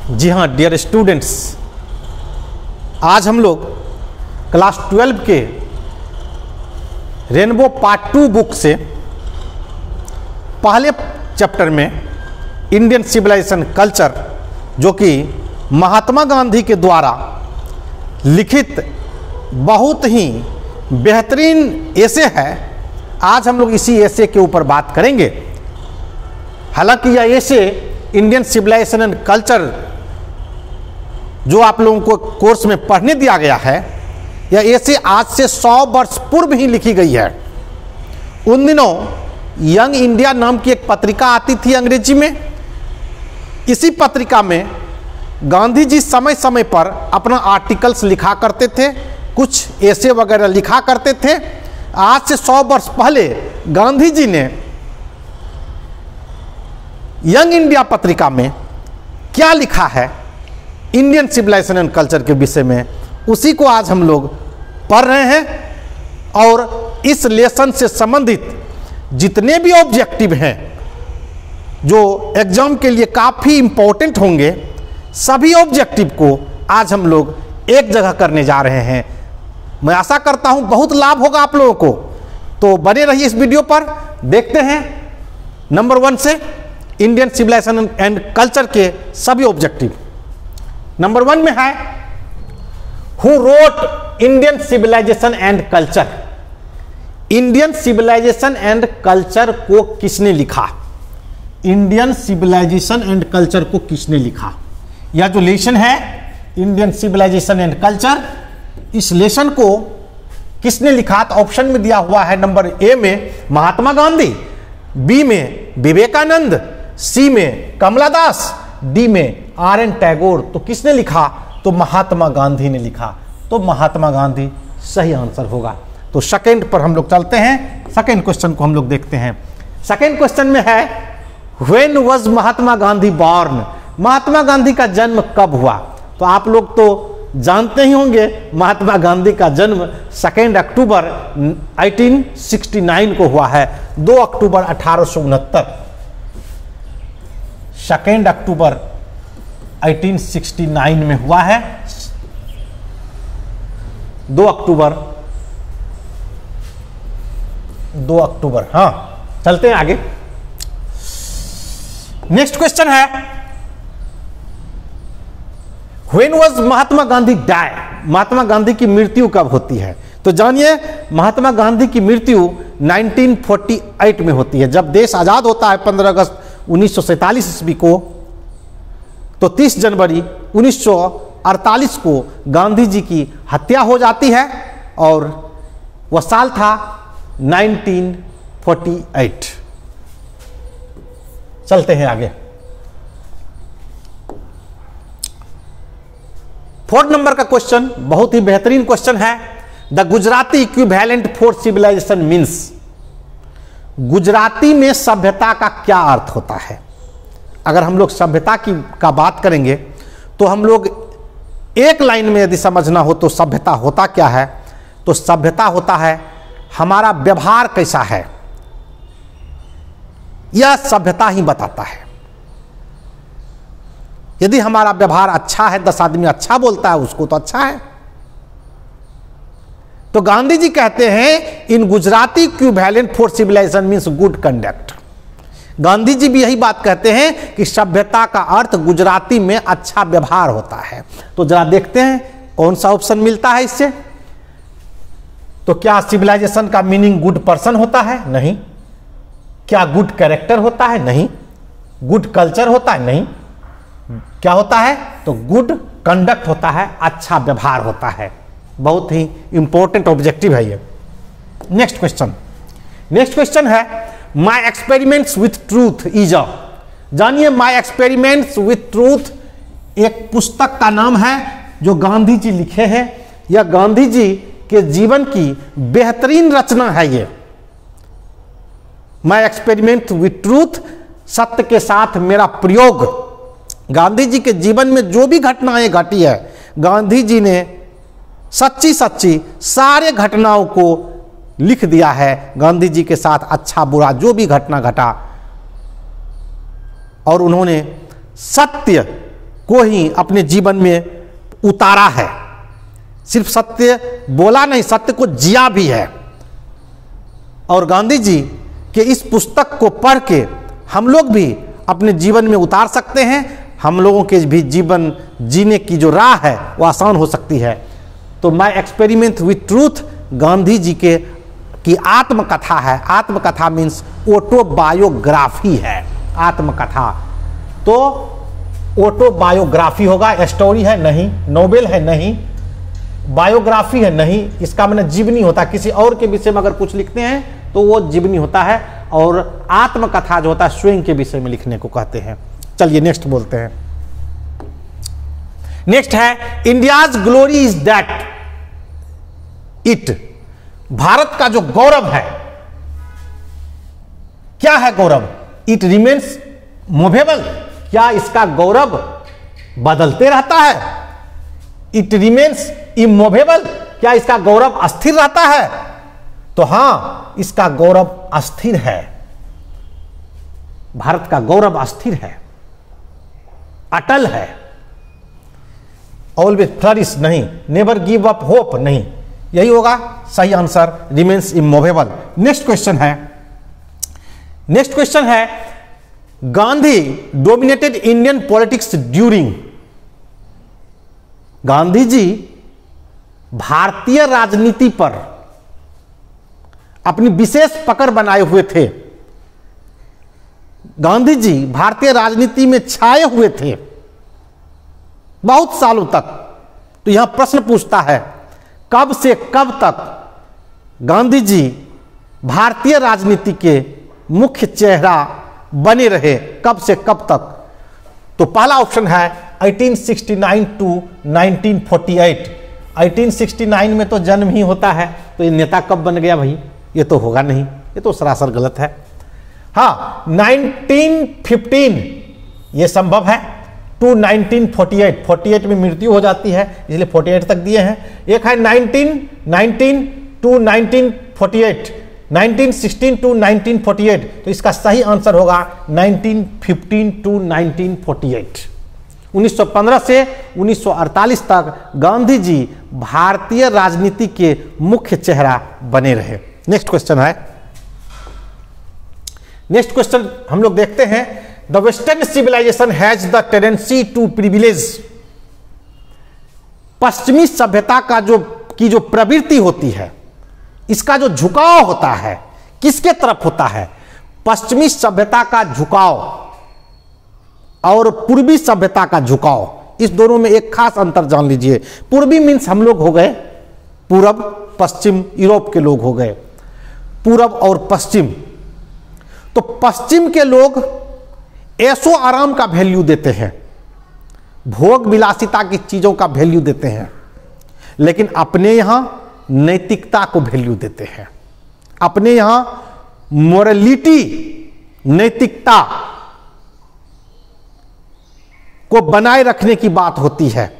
जी हाँ dear students, आज हम लोग क्लास 12 के रेनबो पार्ट 2 बुक से पहले चैप्टर में इंडियन सिविलाइजेशन कल्चर, जो कि महात्मा गांधी के द्वारा लिखित बहुत ही बेहतरीन एसे है, आज हम लोग इसी एसे के ऊपर बात करेंगे। हालांकि यह एसे इंडियन सिविलाइजेशन एंड कल्चर जो आप लोगों को कोर्स में पढ़ने दिया गया है, यह एसे आज से 100 वर्ष पूर्व ही लिखी गई है। उन दिनों यंग इंडिया नाम की एक पत्रिका आती थी अंग्रेजी में। इसी पत्रिका में गांधी जी समय समय पर अपना आर्टिकल्स लिखा करते थे, कुछ एसे वगैरह लिखा करते थे। आज से 100 वर्ष पहले गांधी जी ने यंग इंडिया पत्रिका में क्या लिखा है इंडियन सिविलाइजेशन एंड कल्चर के विषय में, उसी को आज हम लोग पढ़ रहे हैं। और इस लेसन से संबंधित जितने भी ऑब्जेक्टिव हैं जो एग्जाम के लिए काफ़ी इंपॉर्टेंट होंगे, सभी ऑब्जेक्टिव को आज हम लोग एक जगह करने जा रहे हैं। मैं आशा करता हूं बहुत लाभ होगा आप लोगों को, तो बने रहिए इस वीडियो पर। देखते हैं नंबर 1 से इंडियन सिविलाइजेशन एंड कल्चर के सभी ऑब्जेक्टिव। नंबर 1 में है who wrote Indian civilisation and culture. Indian civilisation and culture को किसने लिखा? इंडियन सिविलाइजेशन एंड कल्चर को किसने लिखा? यह जो लेसन है इंडियन सिविलाइजेशन एंड कल्चर, इस लेसन को किसने लिखा? तो ऑप्शन में दिया हुआ है नंबर ए में महात्मा गांधी, बी में विवेकानंद, सी में कमला दास, डी में आर.एन. टैगोर। तो किसने लिखा? तो महात्मा गांधी ने लिखा। तो महात्मा गांधी सही आंसर होगा। तो सेकंड पर हम लोग चलते हैं, सेकंड क्वेश्चन को हम लोग देखते हैं। सेकंड क्वेश्चन में है when was Mahatma Gandhi born? Mahatma Gandhi का जन्म कब हुआ? तो आप लोग तो जानते ही होंगे महात्मा गांधी का जन्म 2 अक्टूबर 1869 को हुआ है। 2 अक्टूबर 1869, 2 अक्टूबर 1869 में हुआ है। 2 अक्टूबर। हाँ, चलते हैं आगे। नेक्स्ट क्वेश्चन है when was Mahatma Gandhi die? Mahatma Gandhi की मृत्यु कब होती है? तो जानिए महात्मा गांधी की मृत्यु 1948 में होती है। जब देश आजाद होता है 15 अगस्त 1947 ईस्वी को, तो 30 जनवरी 1948 को गांधी जी की हत्या हो जाती है और वह साल था 1948। चलते हैं आगे। 4 नंबर का क्वेश्चन बहुत ही बेहतरीन क्वेश्चन है। The Gujarati equivalent for civilisation means. Gujarati में सभ्यता का क्या अर्थ होता है? अगर हम लोग सभ्यता का बात करेंगे तो हम लोग एक लाइन में यदि समझना हो तो सभ्यता होता क्या है? तो सभ्यता होता है हमारा व्यवहार कैसा है, यह सभ्यता ही बताता है। यदि हमारा व्यवहार अच्छा है, 10 आदमी अच्छा बोलता है उसको, तो अच्छा है। तो गांधी जी कहते हैं in Gujarati equivalent for civilisation means good conduct. Gandhi ji भी यही बात कहते हैं कि सभ्यता का अर्थ गुजराती में अच्छा व्यवहार होता है। तो जरा देखते हैं कौन सा ऑप्शन मिलता है इससे। तो क्या सिविलाइजेशन का मीनिंग गुड पर्सन होता है? नहीं। क्या गुड कैरेक्टर होता है? नहीं। गुड कल्चर होता है? नहीं। क्या होता है? तो गुड कंडक्ट होता है, अच्छा व्यवहार होता है। बहुत ही इंपॉर्टेंट ऑब्जेक्टिव है ये। नेक्स्ट क्वेश्चन है my experiments with truth is a. जानिए माई एक्सपेरिमेंट्स विथ ट्रूथ एक पुस्तक का नाम है जो गांधी जी लिखे हैं। यह गांधी जी के जीवन की बेहतरीन रचना है। ये माई एक्सपेरिमेंट विथ ट्रूथ, सत्य के साथ मेरा प्रयोग। गांधी जी के जीवन में जो भी घटनाएं घटी है, गांधी जी ने सच्ची सारे घटनाओं को लिख दिया है। गांधी जी के साथ अच्छा बुरा जो भी घटना घटा, और उन्होंने सत्य को ही अपने जीवन में उतारा है। सिर्फ सत्य बोला नहीं, सत्य को जिया भी है। और गांधी जी के इस पुस्तक को पढ़ के हम लोग भी अपने जीवन में उतार सकते हैं। हम लोगों के भी जीवन जीने की जो राह है वो आसान हो सकती है। तो my experiment with truth Gandhi ji के की आत्मकथा है। आत्मकथा मीन्स ऑटोबायोग्राफी है। आत्मकथा तो ऑटोबायोग्राफी होगा। स्टोरी है नहीं, नोवेल है नहीं, बायोग्राफी है नहीं। इसका मतलब जीवनी होता है। किसी और के विषय में अगर कुछ लिखते हैं तो वो जीवनी होता है। और आत्मकथा जो होता है स्वयं के विषय में लिखने को कहते हैं। चलिए नेक्स्ट बोलते हैं। नेक्स्ट है India's glory is that it. Bharat का जो गौरव है, क्या है गौरव? It remains movable. क्या इसका गौरव बदलते रहता है? It remains immovable. क्या इसका गौरव अस्थिर रहता है? तो हां, इसका गौरव अस्थिर है। भारत का गौरव अस्थिर है, अटल है। ऑलवेज फ्लरिश नहीं, नेवर गिव अप होप नहीं, यही होगा सही answer, remains immovable. Next question है Gandhi dominated Indian politics during. Gandhi ji भारतीय राजनीति पर अपनी विशेष पकड़ बनाए हुए थे। गांधी जी भारतीय राजनीति में छाए हुए थे बहुत सालों तक। तो यहां प्रश्न पूछता है कब से कब तक गांधी जी भारतीय राजनीति के मुख्य चेहरा बने रहे, कब से कब तक? तो पहला ऑप्शन है 1869 टू 1948। 1869 में तो जन्म ही होता है, तो ये नेता कब बन गया भाई? ये तो होगा नहीं, ये तो सरासर गलत है। हाँ, 1915 ये संभव है, टू 1948। 48 में मृत्यु हो जाती है, इसलिए 48 तक दिए हैं। एक है 1919 टू 1948, 1916 टू 1948। तो इसका सही आंसर होगा 1915 टू 1948। 1915 से 1948 तक गांधी जी भारतीय राजनीति के मुख्य चेहरा बने रहे। नेक्स्ट क्वेश्चन हम लोग देखते हैं। The western civilisation has the tendency to privilege. पश्चिमी सभ्यता का जो प्रवृत्ति होती है, इसका जो झुकाव होता है किसके तरफ होता है? पश्चिमी सभ्यता का झुकाव और पूर्वी सभ्यता का झुकाव, इस दोनों में एक खास अंतर जान लीजिए। पूर्वी मीन्स हम लोग हो गए पूरब, पश्चिम यूरोप के लोग हो गए पूरब और पश्चिम। तो पश्चिम के लोग ऐशो आराम का वैल्यू देते हैं, भोग विलासिता की चीजों का वैल्यू देते हैं, लेकिन अपने यहां नैतिकता को वैल्यू देते हैं। अपने यहां मोरलिटी, नैतिकता को बनाए रखने की बात होती है।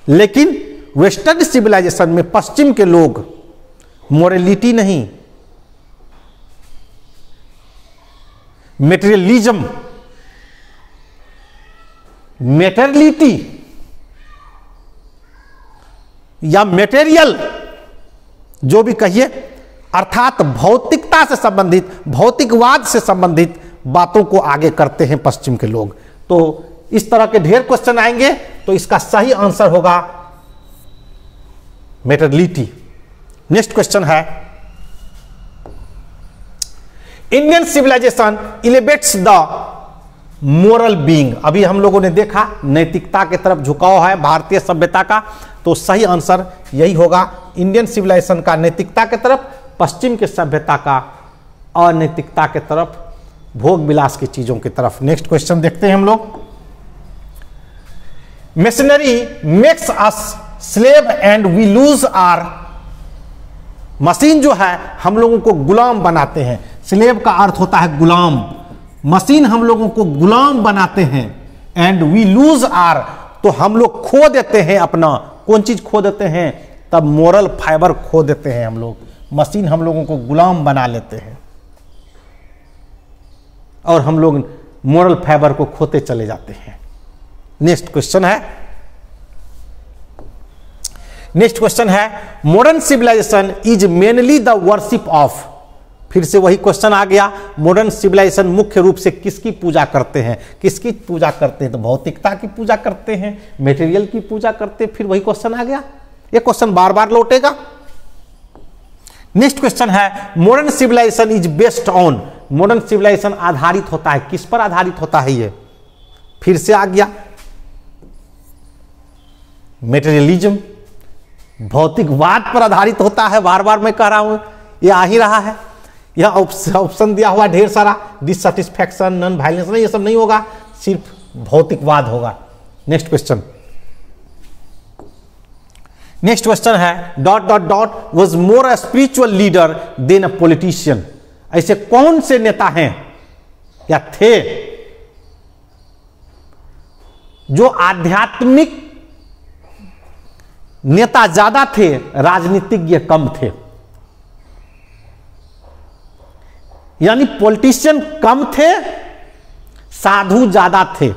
लेकिन वेस्टर्न सिविलाइजेशन में पश्चिम के लोग मोरलिटी नहीं, मेटेरियलिज्म, मेटेरियलिटी या मेटेरियल जो भी कहिए, अर्थात भौतिकता से संबंधित, भौतिकवाद से संबंधित बातों को आगे करते हैं पश्चिम के लोग। तो इस तरह के ढेर क्वेश्चन आएंगे, तो इसका सही आंसर होगा मेटेरियलिटी। नेक्स्ट क्वेश्चन है Indian civilisation elevates the moral being. अभी हम लोगों ने देखा नैतिकता की तरफ झुकाव है भारतीय सभ्यता का, तो सही आंसर यही होगा, इंडियन सिविलाइजेशन का नैतिकता की तरफ, पश्चिम के सभ्यता का अनैतिकता की तरफ, भोग विलास की चीजों की तरफ। नेक्स्ट क्वेश्चन देखते हैं हम लोग। Machinery makes us slave and we lose our. Machine जो है हम लोगों को गुलाम बनाते हैं। स्लेव का अर्थ होता है गुलाम। मशीन हम लोगों को गुलाम बनाते हैं, एंड वी लूज आर, तो हम लोग खो देते हैं अपना, कौन चीज खो देते हैं? तब मोरल फाइबर खो देते हैं हम लोग। मशीन हम लोगों को गुलाम बना लेते हैं और हम लोग मोरल फाइबर को खोते चले जाते हैं। नेक्स्ट क्वेश्चन है modern civilisation is mainly the worship of. फिर से वही क्वेश्चन आ गया, मॉडर्न सिविलाइजेशन मुख्य रूप से किसकी पूजा करते हैं? किसकी पूजा करते हैं? तो भौतिकता की पूजा करते हैं, मटेरियल की पूजा करते हैं। फिर वही क्वेश्चन आ गया, ये क्वेश्चन बार बार लौटेगा। नेक्स्ट क्वेश्चन है modern civilisation is based on. Modern civilisation आधारित होता है, किस पर आधारित होता है? ये फिर से आ गया, मटेरियलिज्म, भौतिकवाद पर आधारित होता है। बार बार मैं कह रहा हूं, ये आ ही रहा है। यह ऑप्शन दिया हुआ ढेर सारा, डिससेटिस्फैक्शन, नॉन वायलेंस, नहीं, ये सब नहीं होगा, सिर्फ भौतिकवाद होगा। नेक्स्ट क्वेश्चन है dot dot dot was more a spiritual leader than a politician. ऐसे कौन से नेता हैं या थे जो आध्यात्मिक नेता ज्यादा थे, राजनीतिज्ञ कम थे? यानी पॉलिटिशियन कम थे, साधु ज्यादा थे।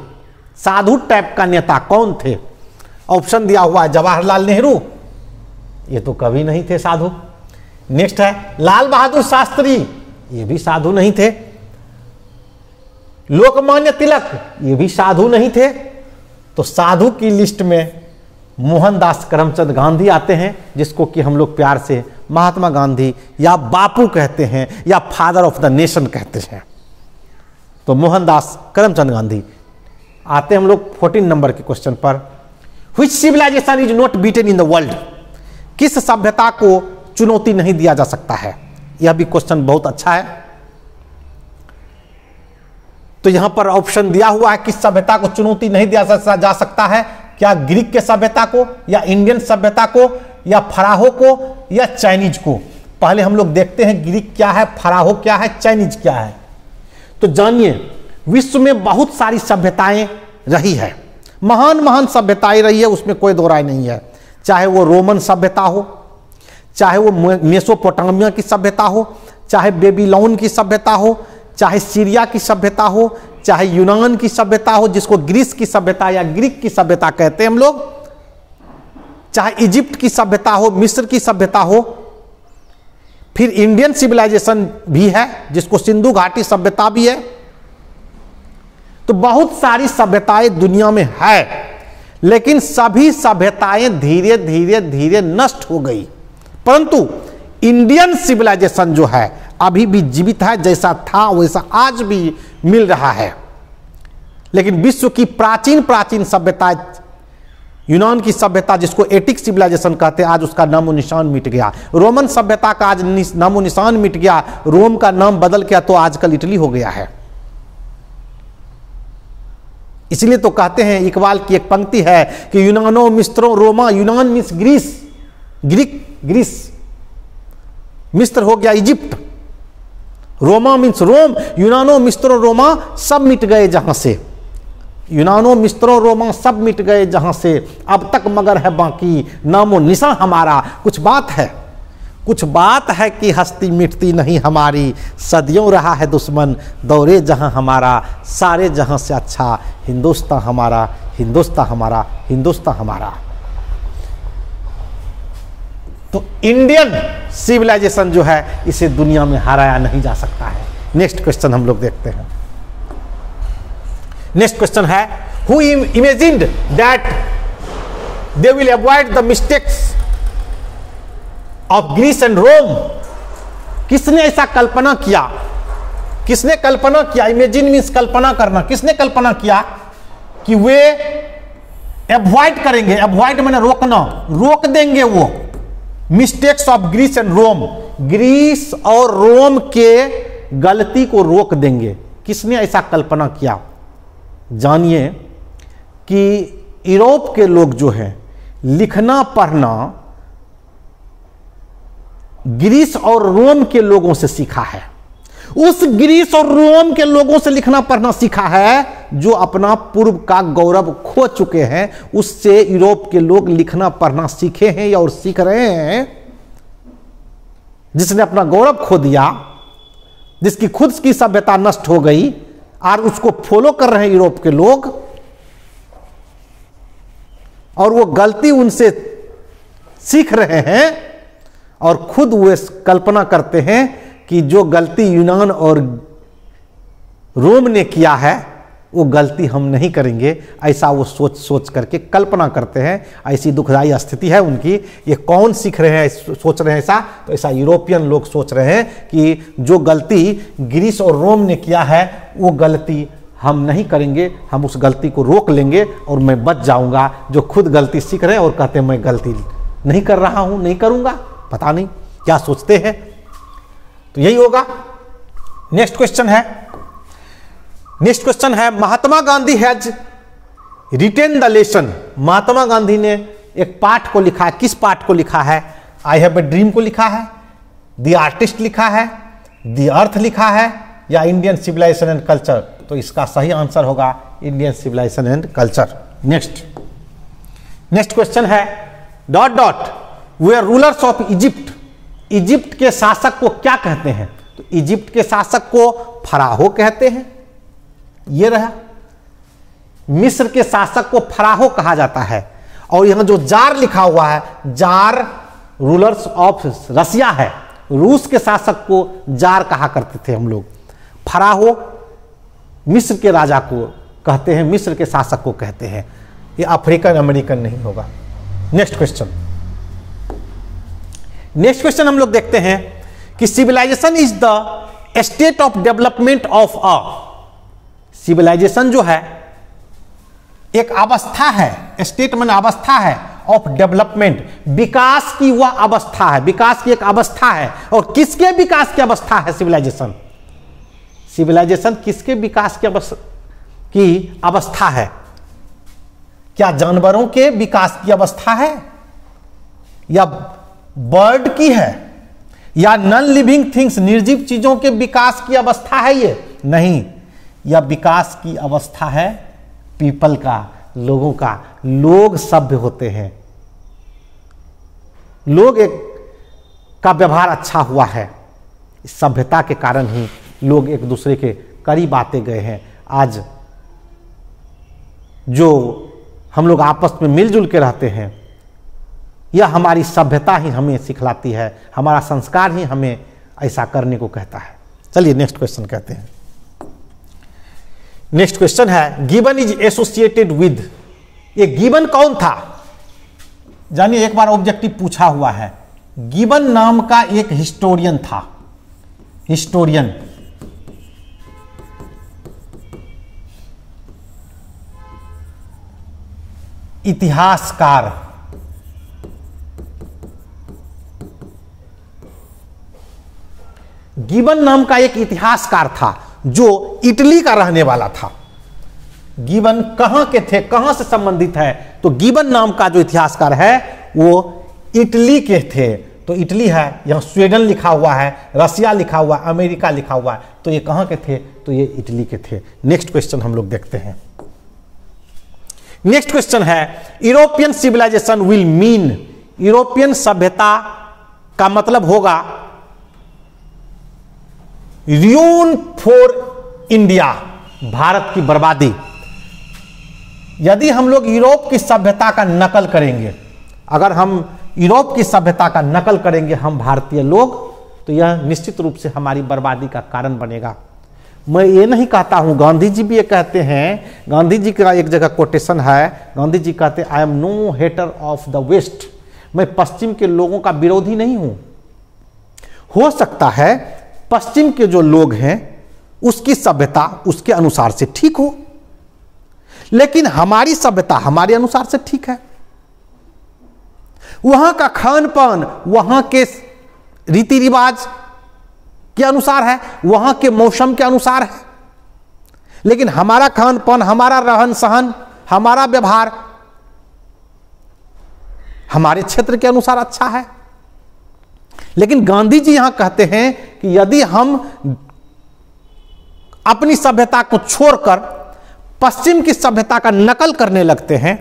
साधु टाइप का नेता कौन थे? ऑप्शन दिया हुआ है जवाहरलाल नेहरू, ये तो कभी नहीं थे साधु। नेक्स्ट है लाल बहादुर शास्त्री, ये भी साधु नहीं थे। लोकमान्य तिलक, ये भी साधु नहीं थे। तो साधु की लिस्ट में मोहनदास करमचंद गांधी आते हैं, जिसको कि हम लोग प्यार से महात्मा गांधी या बापू कहते हैं या फादर ऑफ द नेशन कहते हैं। तो मोहनदास करमचंद गांधी आते हैं हम लोग 14 नंबर के क्वेश्चन पर। Which civilisation is not beaten in the world? किस सभ्यता को चुनौती नहीं दिया जा सकता है? यह भी क्वेश्चन बहुत अच्छा है। तो यहां पर ऑप्शन दिया हुआ है किस सभ्यता को चुनौती नहीं दिया जा सकता है। क्या ग्रीक के सभ्यता को, या इंडियन सभ्यता को, या फराहो को, या चाइनीज को? पहले हम लोग देखते हैं ग्रीक क्या है, फराहो क्या है, चाइनीज क्या है। तो जानिए, विश्व में बहुत सारी सभ्यताएं रही है, महान महान सभ्यताएं रही है, उसमें कोई दो राय नहीं है। चाहे वो रोमन सभ्यता हो, चाहे वो मेसोपोटामिया की सभ्यता हो, चाहे बेबीलोन की सभ्यता हो, चाहे सीरिया की सभ्यता हो, चाहे यूनान की सभ्यता हो, जिसको ग्रीस की सभ्यता या ग्रीक की सभ्यता कहते हैं हम लोग, चाहे इजिप्ट की सभ्यता हो, मिस्र की सभ्यता हो, फिर इंडियन सिविलाइजेशन भी है जिसको सिंधु घाटी सभ्यता भी है। तो बहुत सारी सभ्यताएं दुनिया में है, लेकिन सभी सभ्यताएं धीरे धीरे धीरे नष्ट हो गई। परंतु इंडियन सिविलाइजेशन जो है अभी भी जीवित है, जैसा था वैसा आज भी मिल रहा है। लेकिन विश्व की प्राचीन प्राचीन सभ्यताएं, यूनान की सभ्यता जिसको एटिक सिविलाइजेशन कहते हैं, आज उसका नामो निशान मिट गया। रोमन सभ्यता का आज नामो निशान मिट गया, रोम का नाम बदल गया तो आजकल इटली हो गया है। इसलिए तो कहते हैं, इकबाल की एक पंक्ति है कि यूनानो मिस्त्रो रोमा। यूनान मीन्स ग्रीस, ग्रीस, मिस्र हो गया इजिप्ट, रोमा मीन्स रोम, यूनानो मिस्त्रो रोमा सब मिट गए जहां से। यूनानो मिस्त्रो रोमा सब मिट गए जहां से, अब तक मगर है बाकी नामो निशान हमारा। कुछ बात है कि हस्ती मिटती नहीं हमारी, सदियों रहा है दुश्मन दौरे जहां हमारा, सारे जहां से अच्छा हिंदुस्तान हमारा, हिंदुस्तान हमारा, हिंदुस्तान हमारा। तो इंडियन सिविलाइजेशन जो है इसे दुनिया में हराया नहीं जा सकता है। नेक्स्ट क्वेश्चन हम लोग देखते हैं। नेक्स्ट क्वेश्चन है who imagined that they will avoid the mistakes of Greece and Rome? किसने ऐसा कल्पना किया? किसने कल्पना किया? इमेजिन मीन्स कल्पना करना। किसने कल्पना किया कि वे अवॉइड करेंगे? अवॉइड मैंने रोकना, रोक देंगे वो mistakes of Greece and Rome, Greece और रोम के गलती को रोक देंगे। किसने ऐसा कल्पना किया? जानिए कि यूरोप के लोग जो हैं लिखना पढ़ना ग्रीस और रोम के लोगों से सीखा है। उस ग्रीस और रोम के लोगों से लिखना पढ़ना सीखा है जो अपना पूर्व का गौरव खो चुके हैं। उससे यूरोप के लोग लिखना पढ़ना सीखे हैं और सीख रहे हैं। जिसने अपना गौरव खो दिया, जिसकी खुद की सभ्यता नष्ट हो गई और उसको फॉलो कर रहे हैं यूरोप के लोग, और वो गलती उनसे सीख रहे हैं और खुद वे कल्पना करते हैं कि जो गलती यूनान और रोम ने किया है वो गलती हम नहीं करेंगे, ऐसा वो सोच सोच करके कल्पना करते हैं। ऐसी दुखदाई स्थिति है उनकी। ये कौन सीख रहे हैं, सोच रहे हैं ऐसा? तो ऐसा यूरोपियन लोग सोच रहे हैं कि जो गलती ग्रीस और रोम ने किया है वो गलती हम नहीं करेंगे, हम उस गलती को रोक लेंगे और मैं बच जाऊंगा। जो खुद गलती सीख रहे हैं और कहते हैं मैं गलती नहीं कर रहा हूं, नहीं करूंगा। पता नहीं क्या सोचते हैं। तो यही होगा। नेक्स्ट क्वेश्चन है Mahatma Gandhi has written the lesson. Mahatma Gandhi ने एक पाठ को लिखा है। किस पाठ को लिखा है? आई हैव ए ड्रीम को लिखा है, द आर्टिस्ट लिखा है, द अर्थ लिखा है, या इंडियन सिविलाइजेशन एंड कल्चर? तो इसका सही आंसर होगा Indian civilisation and culture. Next question है dot dot were rulers of Egypt. Egypt के शासक को क्या कहते हैं? तो इजिप्ट के शासक को फराहो कहते हैं। ये रहा। मिस्र के शासक को फराहो कहा जाता है। और यहां जो जार लिखा हुआ है, जार रूलर्स ऑफ रसिया है। रूस के शासक को जार कहा करते थे हम लोग। फराहो मिस्र के राजा को कहते हैं, मिस्र के शासक को कहते हैं। ये अफ्रीकन अमेरिकन नहीं होगा। नेक्स्ट क्वेश्चन हम लोग देखते हैं कि civilisation is the state of development of a. Civilisation जो है एक अवस्था है, स्टेट माने अवस्था है, ऑफ डेवलपमेंट विकास की वह अवस्था है, विकास की एक अवस्था है। और किसके विकास की अवस्था है सिविलाइजेशन? सिविलाइजेशन किसके विकास की अवस्था है? क्या जानवरों के विकास की अवस्था है, या बर्ड की है, या नॉन लिविंग थिंग्स निर्जीव चीजों के विकास की अवस्था है? ये नहीं, यह विकास की अवस्था है पीपल का, लोगों का। लोग सभ्य होते हैं, लोग एक का व्यवहार अच्छा हुआ है। इस सभ्यता के कारण ही लोग एक दूसरे के करीब आते गए हैं। आज जो हम लोग आपस में मिलजुल के रहते हैं, यह हमारी सभ्यता ही हमें सिखलाती है, हमारा संस्कार ही हमें ऐसा करने को कहता है। चलिए नेक्स्ट क्वेश्चन कहते हैं। नेक्स्ट क्वेश्चन है गिवन इज एसोसिएटेड विद। ये गिवन कौन था? जानिए, एक बार ऑब्जेक्टिव पूछा हुआ है। गिवन नाम का एक हिस्टोरियन था। हिस्टोरियन इतिहासकार। गिबन नाम का एक इतिहासकार था जो इटली का रहने वाला था। गिबन कहां के थे, कहां से संबंधित है? तो गिबन नाम का जो इतिहासकार है वो इटली के थे। तो इटली है, यहां स्वीडन लिखा हुआ है, रसिया लिखा हुआ है, अमेरिका लिखा हुआ है। तो ये कहां के थे? तो ये इटली के थे। नेक्स्ट क्वेश्चन हम लोग देखते हैं। नेक्स्ट क्वेश्चन है European civilisation will mean. European सभ्यता का मतलब होगा ruin फॉर इंडिया, भारत की बर्बादी। यदि हम लोग यूरोप की सभ्यता का नकल करेंगे, अगर हम यूरोप की सभ्यता का नकल करेंगे हम भारतीय लोग, तो यह निश्चित रूप से हमारी बर्बादी का कारण बनेगा। मैं ये नहीं कहता हूं, गांधी जी भी ये कहते हैं। गांधी जी का एक जगह कोटेशन है, गांधी जी कहते हैं I am no hater of the west. मैं पश्चिम के लोगों का विरोधी नहीं हूं। हो सकता है पश्चिम के जो लोग हैं उसकी सभ्यता उसके अनुसार से ठीक हो, लेकिन हमारी सभ्यता हमारे अनुसार से ठीक है। वहां का खान पान वहां के रीति रिवाज के अनुसार है, वहां के मौसम के अनुसार है, लेकिन हमारा खान पान, हमारा रहन सहन, हमारा व्यवहार हमारे क्षेत्र के अनुसार अच्छा है। लेकिन गांधी जी यहां कहते हैं कि यदि हम अपनी सभ्यता को छोड़कर पश्चिम की सभ्यता का नकल करने लगते हैं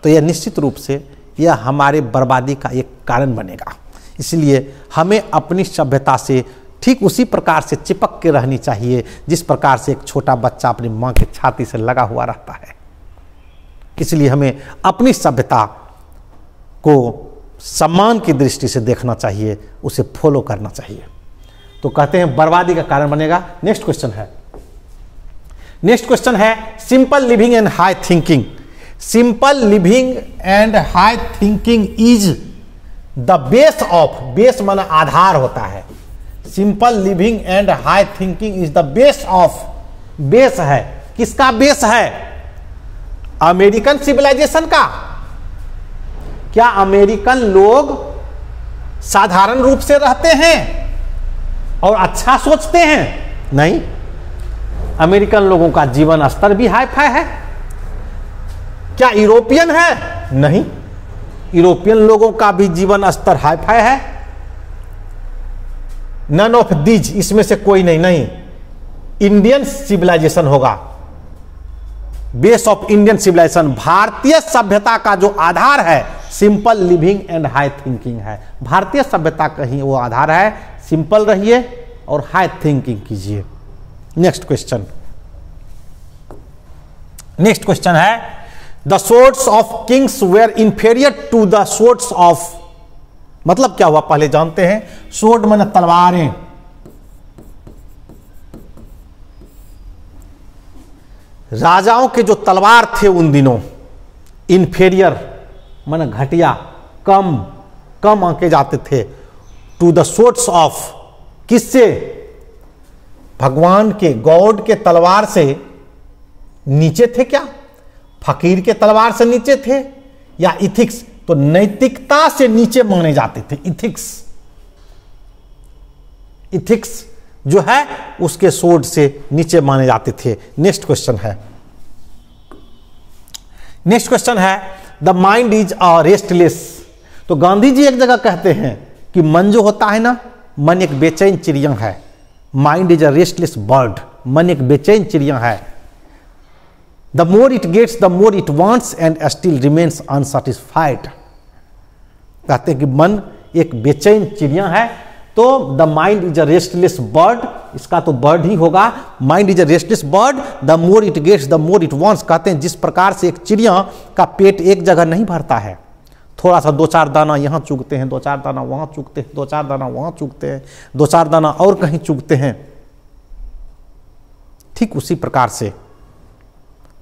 तो यह निश्चित रूप से यह हमारे बर्बादी का एक कारण बनेगा। इसलिए हमें अपनी सभ्यता से ठीक उसी प्रकार से चिपक के रहनी चाहिए जिस प्रकार से एक छोटा बच्चा अपनी मां की छाती से लगा हुआ रहता है। इसलिए हमें अपनी सभ्यता को सम्मान की दृष्टि से देखना चाहिए, उसे फॉलो करना चाहिए। तो कहते हैं बर्बादी का कारण बनेगा। नेक्स्ट क्वेश्चन है simple living and high thinking. Simple living and high thinking is the base of, base माना आधार होता है। Simple living and high thinking is the base of, base है, किसका बेस है? अमेरिकन सिविलाइजेशन का। क्या अमेरिकन लोग साधारण रूप से रहते हैं और अच्छा सोचते हैं? नहीं, अमेरिकन लोगों का जीवन स्तर भी हाई फाई है। क्या यूरोपियन है? नहीं, यूरोपियन लोगों का भी जीवन स्तर हाई फाई है। नन ऑफ दीज, इसमें से कोई नहीं, इंडियन सिविलाइजेशन होगा। बेस ऑफ इंडियन सिविलाइजेशन, भारतीय सभ्यता का जो आधार है simple living and high thinking है। भारतीय सभ्यता का ही वो आधार है। सिंपल रहिए और हाई थिंकिंग कीजिए। नेक्स्ट क्वेश्चन है the swords of kings were inferior to the swords of, मतलब क्या हुआ पहले जानते हैं। स्वॉर्ड माने तलवारें, राजाओं के जो तलवार थे उन दिनों, इंफीरियर माने घटिया, कम आंके जाते थे। टू द swords ऑफ, किससे? भगवान के, गॉड के तलवार से नीचे थे क्या? फकीर के तलवार से नीचे थे? या इथिक्स, तो नैतिकता से नीचे माने जाते थे। इथिक्स जो है उसके सोर्ड से नीचे माने जाते थे। नेक्स्ट क्वेश्चन है the mind is a restless. तो गांधी जी एक जगह कहते हैं कि मन जो होता है ना, मन एक बेचैन चिड़िया है। Mind is a restless bird, मन एक बेचैन चिड़िया है। The more it gets the more it wants and still remains unsatisfied. कहते हैं कि मन एक बेचैन चिड़िया है। तो the mind is a restless bird, इसका तो बर्ड ही होगा। Mind is a restless bird, the more it gets the more it wants. कहते हैं जिस प्रकार से एक चिड़िया का पेट एक जगह नहीं भरता है, थोड़ा सा 2-4 दाना यहाँ चुगते हैं, 2-4 दाना वहाँ चुगते हैं, 2-4 दाना वहाँ चुगते हैं, 2-4 दाना और कहीं चुगते हैं, ठीक उसी प्रकार से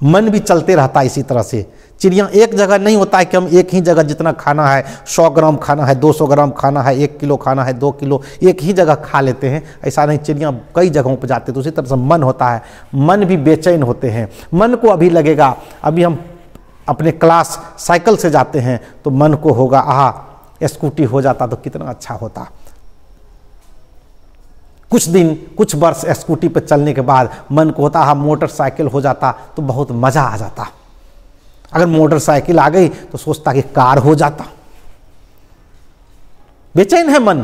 मन भी चलते रहता है। इसी तरह से चिड़िया एक जगह नहीं होता है कि हम एक ही जगह जितना खाना है, 100 ग्राम खाना है, 200 ग्राम खाना है, 1 किलो खाना है, 2 किलो, एक ही जगह खा लेते हैं। ऐसा नहीं, चिड़िया कई जगहों पर जाते हैं। तो उसी तरह से मन होता है, मन भी बेचैन होते हैं। मन को अभी लगेगा, अभी हम अपने क्लास साइकिल से जाते हैं तो मन को होगा आहा स्कूटी हो जाता तो कितना अच्छा होता। कुछ दिन, कुछ वर्ष स्कूटी पर चलने के बाद मन को होता है मोटरसाइकिल हो जाता तो बहुत मजा आ जाता। अगर मोटरसाइकिल आ गई तो सोचता कि कार हो जाता। बेचैन है मन।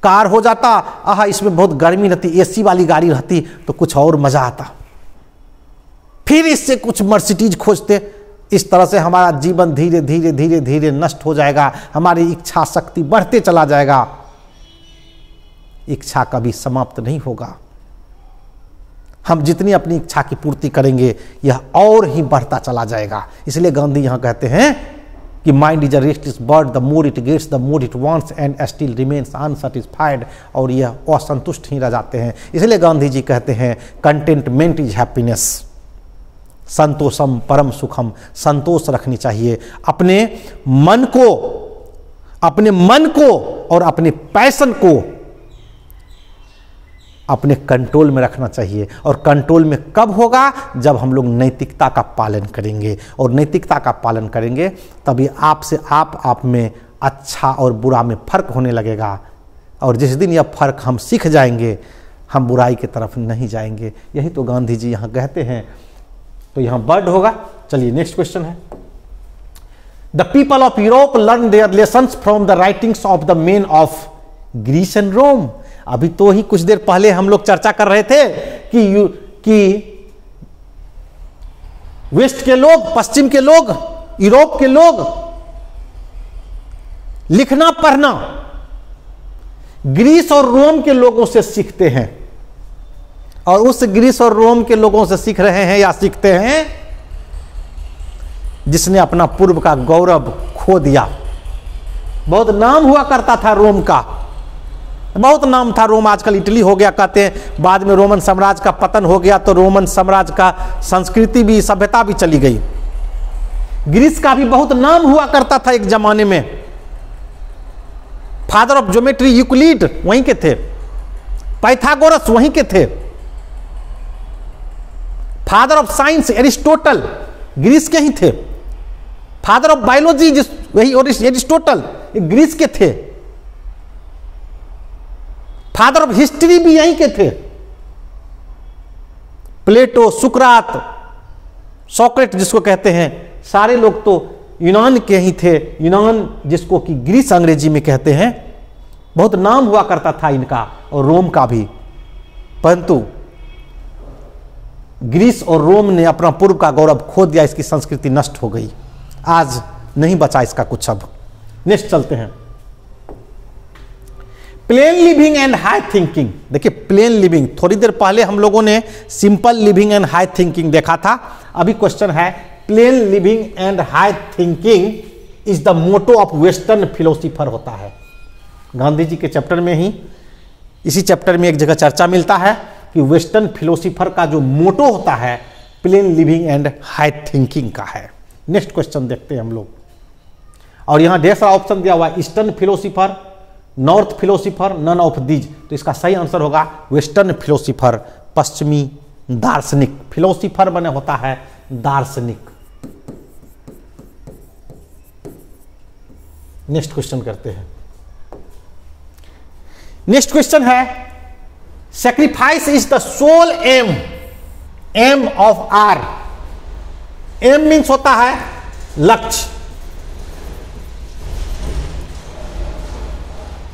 कार हो जाता, आहा इसमें बहुत गर्मी रहती, एसी वाली गाड़ी रहती तो कुछ और मजा आता। फिर इससे कुछ मर्सिडीज खोजते। इस तरह से हमारा जीवन धीरे धीरे धीरे धीरे नष्ट हो जाएगा। हमारी इच्छा शक्ति बढ़ते चला जाएगा। इच्छा कभी समाप्त नहीं होगा। हम जितनी अपनी इच्छा की पूर्ति करेंगे यह और ही बढ़ता चला जाएगा। इसलिए गांधी यहां कहते हैं कि mind is a restless bird, the more it gets the more it wants and still remains unsatisfied. और यह असंतुष्ट ही रह जाते हैं। इसलिए गांधी जी कहते हैं कंटेंटमेंट इज हैप्पीनेस, संतोषम परम सुखम। संतोष रखनी चाहिए। अपने मन को और अपने पैशन को अपने कंट्रोल में रखना चाहिए। और कंट्रोल में कब होगा? जब हम लोग नैतिकता का पालन करेंगे। और नैतिकता का पालन करेंगे तभी आपसे आप में अच्छा और बुरा में फर्क होने लगेगा। और जिस दिन यह फर्क हम सीख जाएंगे, हम बुराई की तरफ नहीं जाएंगे। यही तो गांधी जी यहाँ कहते हैं। तो यहाँ बर्ड होगा। चलिए नेक्स्ट क्वेश्चन है the people of Europe learn their lessons from the writings of the men of Greece and Rome. अभी तो ही कुछ देर पहले हम लोग चर्चा कर रहे थे कि वेस्ट के लोग, पश्चिम के लोग, यूरोप के लोग लिखना पढ़ना ग्रीस और रोम के लोगों से सीखते हैं। और उस ग्रीस और रोम के लोगों से सीख रहे हैं या सीखते हैं जिसने अपना पूर्व का गौरव खो दिया। बहुत नाम हुआ करता था रोम का, बहुत नाम था रोम, आजकल इटली हो गया कहते हैं। बाद में रोमन साम्राज्य का पतन हो गया तो रोमन साम्राज्य का संस्कृति भी, सभ्यता भी चली गई। ग्रीस का भी बहुत नाम हुआ करता था एक जमाने में। फादर ऑफ ज्योमेट्री यूक्लिड वहीं के थे, पाइथागोरस वहीं के थे, father of science Aristotle Greece के ही थे, फादर ऑफ बायोलॉजी वही एरिस्टोटल ग्रीस के थे, फादर ऑफ हिस्ट्री भी यहीं के थे, प्लेटो, सुकरात, सोक्रेट जिसको कहते हैं, सारे लोग तो यूनान के ही थे। यूनान जिसको कि ग्रीस अंग्रेजी में कहते हैं, बहुत नाम हुआ करता था इनका और रोम का भी। परंतु ग्रीस और रोम ने अपना पूर्व का गौरव खो दिया, इसकी संस्कृति नष्ट हो गई, आज नहीं बचा इसका कुछ। अब नेक्स्ट चलते हैं, plain living and high thinking. देखिए प्लेन लिविंग, थोड़ी देर पहले हम लोगों ने simple living and high thinking देखा था। अभी क्वेश्चन है plain living and high thinking is the motto of western philosopher होता है। गांधी जी के चैप्टर में ही, इसी चैप्टर में एक जगह चर्चा मिलता है कि वेस्टर्न फिलोसोफर का जो मोटो होता है plain living and high thinking का है। नेक्स्ट क्वेश्चन देखते हैं हम लोग, और यहां ढेर सारा ऑप्शन दिया हुआ है, eastern philosopher, north philosopher, none of these. तो इसका सही आंसर होगा वेस्टर्न फिलोसोफर, पश्चिमी दार्शनिक। फिलोसोफर बने होता है दार्शनिक। नेक्स्ट क्वेश्चन करते हैं। नेक्स्ट क्वेश्चन है sacrifice is the sole aim of our. Aim means होता है लक्ष्य,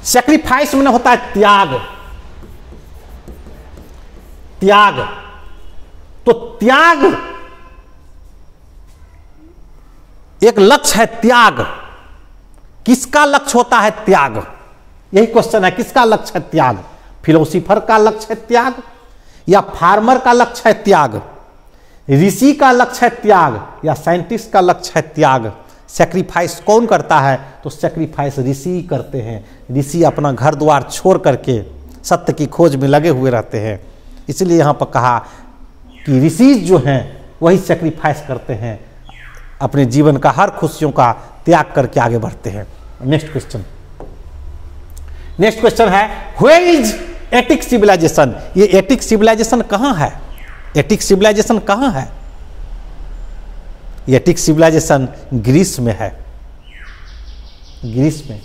सैक्रिफाइस में होता है त्याग। त्याग, तो त्याग एक लक्ष्य है। त्याग किसका लक्ष्य होता है? त्याग, यही क्वेश्चन है, किसका लक्ष्य है त्याग? फिलोसोफर का लक्ष्य है त्याग, या फार्मर का लक्ष्य है त्याग, ऋषि का लक्ष्य है त्याग, या साइंटिस्ट का लक्ष्य है त्याग? सैक्रिफाइस कौन करता है? तो सैक्रिफाइस ऋषि करते हैं। ऋषि अपना घर द्वार छोड़ करके सत्य की खोज में लगे हुए रहते हैं। इसलिए यहां पर कहा कि ऋषि जो हैं वही सैक्रिफाइस करते हैं, अपने जीवन का हर खुशियों का त्याग करके आगे बढ़ते हैं। नेक्स्ट क्वेश्चन, नेक्स्ट क्वेश्चन है वेयर इज एटिक सिविलाइजेशन। ये एटिक सिविलाइजेशन कहां है? एटिक सिविलाइजेशन कहां है? एटिक सिविलाइजेशन ग्रीस में है। ग्रीस में,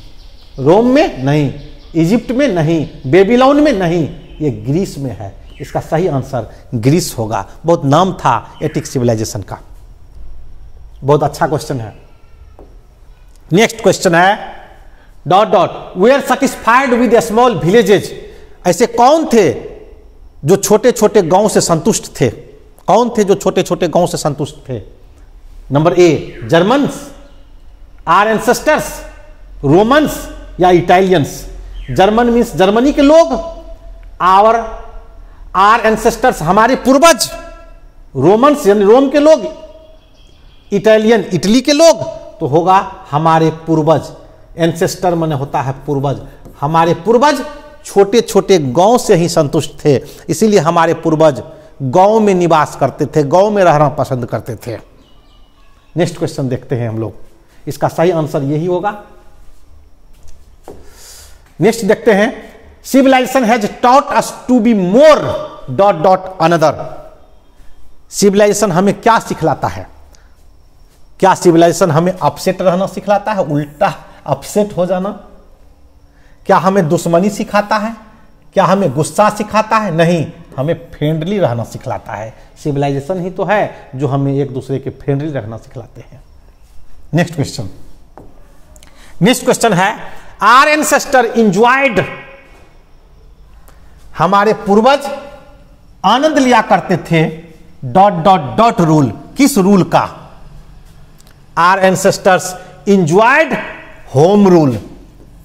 रोम में नहीं, इजिप्ट में नहीं, बेबीलोन में नहीं, ये ग्रीस में है। इसका सही आंसर ग्रीस होगा। बहुत नाम था एटिक सिविलाइजेशन का। बहुत अच्छा क्वेश्चन है। नेक्स्ट क्वेश्चन है dot dot were satisfied with small villages. ऐसे कौन थे जो छोटे छोटे गांव से संतुष्ट थे? कौन थे जो छोटे छोटे गांव से संतुष्ट थे? Number A Germans, our ancestors, Romans या इटालियंस। जर्मन मीन्स जर्मनी के लोग, और आर एंसेस्टर्स हमारे पूर्वज, रोमन्स यानी रोम के लोग, इटालियन इटली के लोग, तो होगा हमारे पूर्वज। एंसेस्टर माने होता है पूर्वज। हमारे पूर्वज छोटे छोटे गांव से ही संतुष्ट थे, इसीलिए हमारे पूर्वज गांव में निवास करते थे, गांव में रहना पसंद करते थे। नेक्स्ट क्वेश्चन देखते हैं हम लोग, इसका सही आंसर यही होगा। नेक्स्ट देखते हैं civilization has taught us to be more dot dot another. Civilization हमें क्या सिखलाता है? क्या सिविलाइजेशन हमें अपसेट रहना सिखलाता है, उल्टा अपसेट हो जाना? क्या हमें दुश्मनी सिखाता है? क्या हमें गुस्सा सिखाता है? नहीं, हमें फ्रेंडली रहना सिखलाता है। सिविलाइजेशन ही तो है जो हमें एक दूसरे के फ्रेंडली रहना सिखलाते हैं। नेक्स्ट क्वेश्चन, नेक्स्ट क्वेश्चन है आर एंसेस्टर इंजॉयड। हमारे पूर्वज आनंद लिया करते थे डॉट डॉट डॉट रूल। किस रूल का? Our ancestors enjoyed home rule.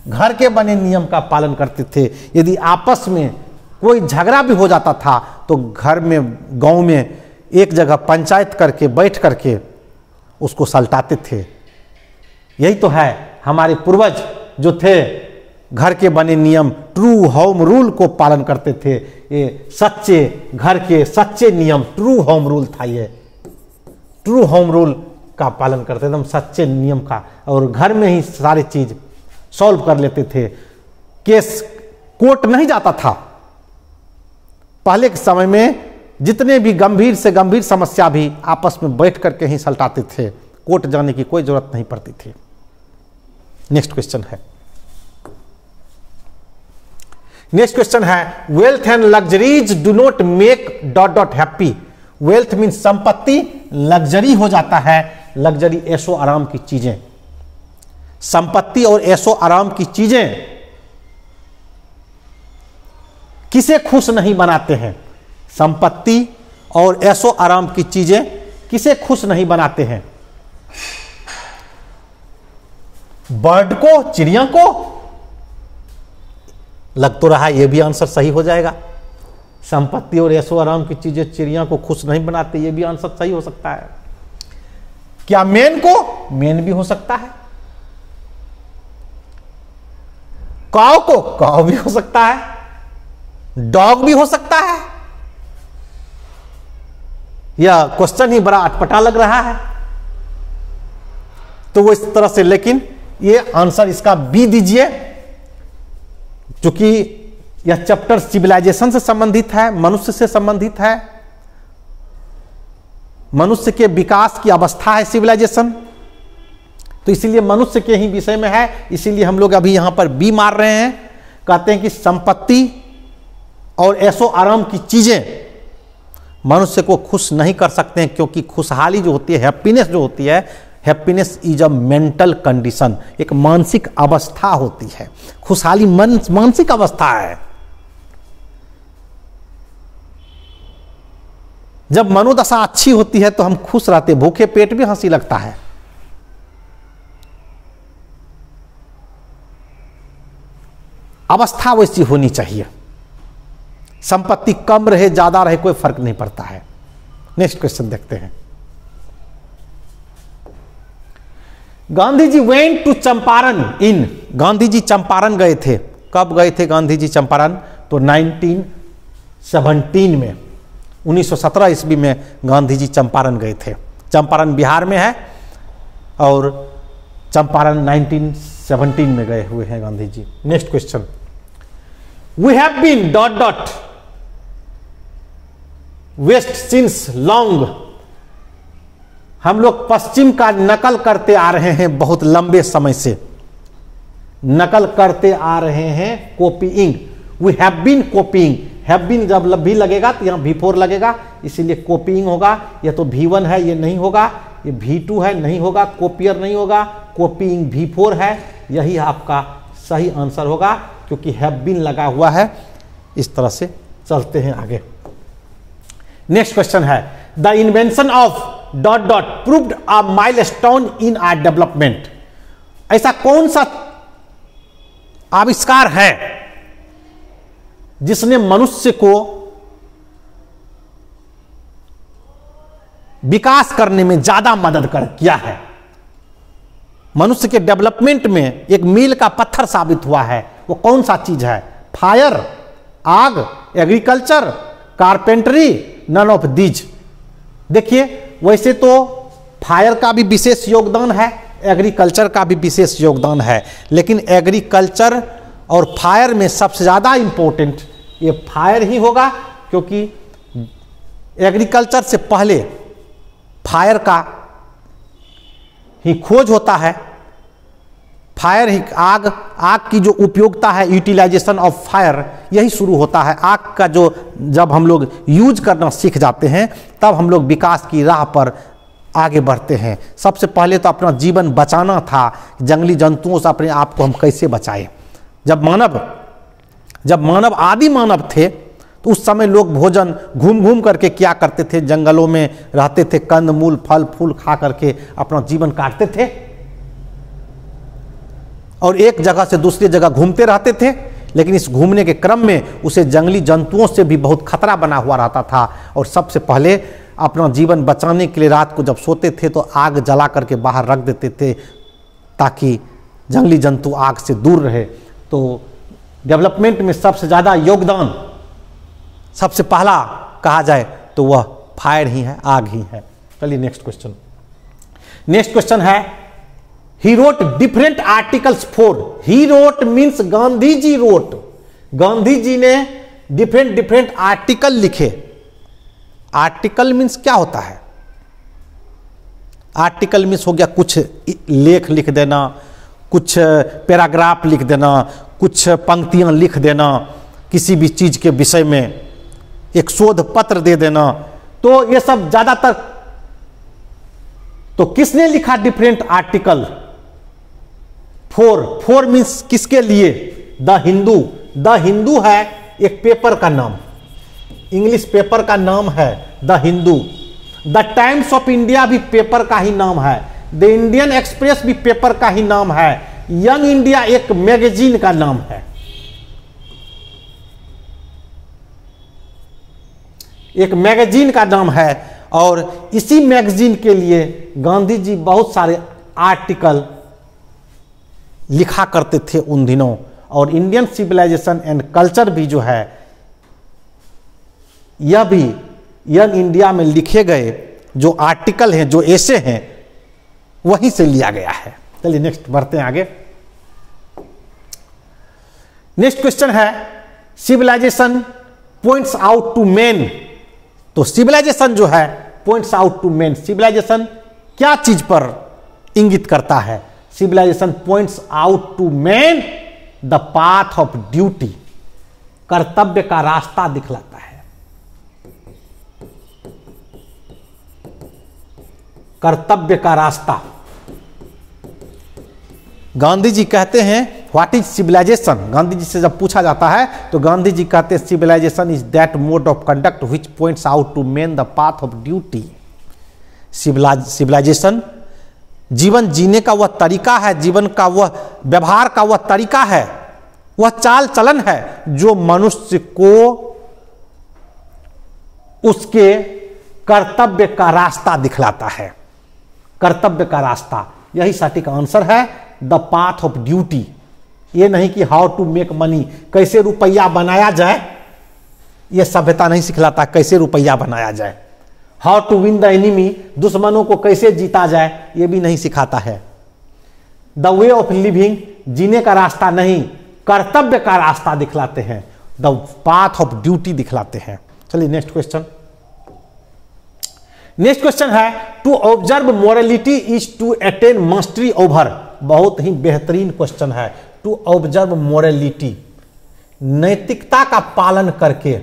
घर के बने नियम का पालन करते थे। यदि आपस में कोई झगड़ा भी हो जाता था तो घर में, गांव में एक जगह पंचायत करके बैठ करके उसको सल्टाते थे। यही तो है हमारे पूर्वज जो थे, घर के बने नियम, ट्रू होम रूल को पालन करते थे। ये सच्चे घर के सच्चे नियम, ट्रू होम रूल था। ये ट्रू होम रूल का पालन करते थे, एकदम सच्चे नियम का, और घर में ही सारी चीज सॉल्व कर लेते थे। केस कोर्ट नहीं जाता था। पहले के समय में जितने भी गंभीर से गंभीर समस्या भी आपस में बैठ करके ही सल्टाते थे, कोर्ट जाने की कोई जरूरत नहीं पड़ती थी। नेक्स्ट क्वेश्चन है, wealth and luxuries do not make dot dot happy. Wealth mean संपत्ति, लग्जरी हो जाता है, लग्जरी ऐशो आराम की चीजें। संपत्ति और ऐशो आराम की चीजें किसे खुश नहीं बनाते हैं? संपत्ति और ऐशो आराम की चीजें किसे खुश नहीं बनाते हैं? बर्ड को, चिड़िया को? लग तो रहा है यह भी आंसर सही हो जाएगा। संपत्ति और ऐशो आराम की चीजें चिड़िया को खुश नहीं बनाते, यह भी आंसर सही हो सकता है। क्या मैन को? मैन भी हो सकता है। काऊ को? काऊ भी हो सकता है। डॉग भी हो सकता है। यह क्वेश्चन ही बड़ा अटपटा लग रहा है, तो वो इस तरह से, लेकिन ये आंसर इसका बी दीजिए, क्योंकि यह चैप्टर सिविलाइजेशन से संबंधित है, मनुष्य से संबंधित है। मनुष्य के विकास की अवस्था है सिविलाइजेशन, तो इसीलिए मनुष्य के ही विषय में है। इसीलिए हम लोग अभी यहां पर बी मार रहे हैं। कहते हैं कि संपत्ति और ऐशो आराम की चीजें मनुष्य को खुश नहीं कर सकते हैं, क्योंकि खुशहाली जो होती है, हैप्पीनेस जो होती है, happiness is a mental condition, एक मानसिक अवस्था होती है। खुशहाली मानसिक अवस्था है। जब मनोदशा अच्छी होती है तो हम खुश रहते, भूखे पेट भी हंसी लगता है। अवस्था वैसी होनी चाहिए। संपत्ति कम रहे ज्यादा रहे कोई फर्क नहीं पड़ता है। नेक्स्ट क्वेश्चन देखते हैं। गांधी जी वेंट टू चंपारण इन, गांधी जी चंपारण गए थे। कब गए थे गांधी जी चंपारण? तो 1917 में, 1917 ईस्वी में गांधी जी चंपारण गए थे। चंपारण बिहार में है और चंपारण 1917 में गए हुए हैं Gandhi ji. Next question, we have been dot dot west since long. हम लोग पश्चिम का नकल करते आ रहे हैं बहुत लंबे समय से, नकल करते आ रहे हैं, copying. We have been copying, have been जब भी लगेगा तो यहां V4 लगेगा, इसीलिए कॉपीइंग होगा। ये तो V1 है, ये नहीं होगा। ये V2 है, नहीं होगा। कॉपियर नहीं होगा, कॉपीइंग V4 है। यही आपका सही आंसर होगा, क्योंकि हैव बीन लगा हुआ है। इस तरह से चलते हैं आगे। नेक्स्ट क्वेश्चन है, the invention of dot dot proved a milestone in our development. ऐसा कौन सा आविष्कार है जिसने मनुष्य को विकास करने में ज्यादा मदद किया है? मनुष्य के डेवलपमेंट में एक मील का पत्थर साबित हुआ है। वो कौन सा चीज है? फायर, आग, agriculture, carpentry, none of these. देखिए, वैसे तो फायर का भी विशेष योगदान है, एग्रीकल्चर का भी विशेष योगदान है, लेकिन एग्रीकल्चर और फायर में सबसे ज्यादा इंपॉर्टेंट ये फायर ही होगा, क्योंकि एग्रीकल्चर से पहले फायर का ही खोज होता है। फायर ही, आग की जो उपयोगिता है, यूटिलाइजेशन ऑफ फायर, यही शुरू होता है। आग का जो जब हम लोग यूज करना सीख जाते हैं, तब हम लोग विकास की राह पर आगे बढ़ते हैं। सबसे पहले तो अपना जीवन बचाना था, जंगली जंतुओं से अपने आप को हम कैसे बचाएं। जब मानव आदि मानव थे, तो उस समय लोग भोजन घूम घूम करके क्या करते थे? जंगलों में रहते थे, कंद मूल फल फूल खा करके अपना जीवन काटते थे, और एक जगह से दूसरी जगह घूमते रहते थे। लेकिन इस घूमने के क्रम में उसे जंगली जंतुओं से भी बहुत खतरा बना हुआ रहता था। और सबसे पहले अपना जीवन बचाने के लिए रात को जब सोते थे तो आग जला करके बाहर रख देते थे ताकि जंगली जंतु आग से दूर रहे। तो डेवलपमेंट में सबसे ज़्यादा योगदान सबसे पहला कहा जाए तो वह फायर ही है, आग ही है। चलिए नेक्स्ट क्वेश्चन। नेक्स्ट क्वेश्चन है he wrote different articles for, he wrote means Gandhi ji wrote, Gandhi ji ने डिफरेंट आर्टिकल लिखे। आर्टिकल मीन्स क्या होता है? आर्टिकल मीन्स हो गया कुछ लेख लिख देना, कुछ पैराग्राफ लिख देना, कुछ पंक्तियां लिख देना, किसी भी चीज के विषय में एक शोध पत्र दे देना। तो ये सब ज्यादातर, तो किसने लिखा डिफरेंट आर्टिकल? फोर मीन्स किसके लिए? द हिंदू। द हिंदू है एक पेपर का नाम, इंग्लिश पेपर का नाम है the Hindu. The times of India भी पेपर का ही नाम है, द इंडियन एक्सप्रेस भी पेपर का ही नाम है, यंग इंडिया एक मैगजीन का नाम है, एक मैगजीन का नाम है। और इसी मैगजीन के लिए गांधी जी बहुत सारे आर्टिकल लिखा करते थे उन दिनों। और इंडियन सिविलाइजेशन एंड कल्चर भी जो है यह भी यंग इंडिया में लिखे गए जो आर्टिकल हैं, जो ऐसे हैं, वहीं से लिया गया है। चलिए नेक्स्ट बढ़ते हैं आगे। नेक्स्ट क्वेश्चन है civilization points out to man. तो सिविलाइजेशन जो है points out to man, civilization क्या चीज पर इंगित करता है? Civilization points out to man the path of duty, कर्तव्य का रास्ता दिखलाता है। कर्तव्य का रास्ता। गांधी जी कहते हैं what is civilisation? Gandhi ji से जब पूछा जाता है तो गांधी जी कहते हैं civilization is that mode of conduct which points out to man the path of duty. Civilization जीवन जीने का वह तरीका है, जीवन का वह व्यवहार का वह तरीका है, वह चाल चलन है जो मनुष्य को उसके कर्तव्य का रास्ता दिखलाता है। कर्तव्य का रास्ता, यही सटीक आंसर है, द पाथ ऑफ ड्यूटी। ये नहीं कि हाउ टू मेक मनी, कैसे रुपया बनाया जाए, यह सभ्यता नहीं सिखलाता कैसे रुपया बनाया जाए। How to win the enemy, दुश्मनों को कैसे जीता जाए, यह भी नहीं सिखाता है। द वे ऑफ लिविंग, जीने का रास्ता नहीं, कर्तव्य का रास्ता दिखलाते हैं, द पाथ ऑफ ड्यूटी दिखलाते हैं। चलिए नेक्स्ट क्वेश्चन। नेक्स्ट क्वेश्चन है to observe morality is to attain mastery over. बहुत ही बेहतरीन क्वेश्चन है। टू ऑब्जर्व मोरालिटी, नैतिकता का पालन करके,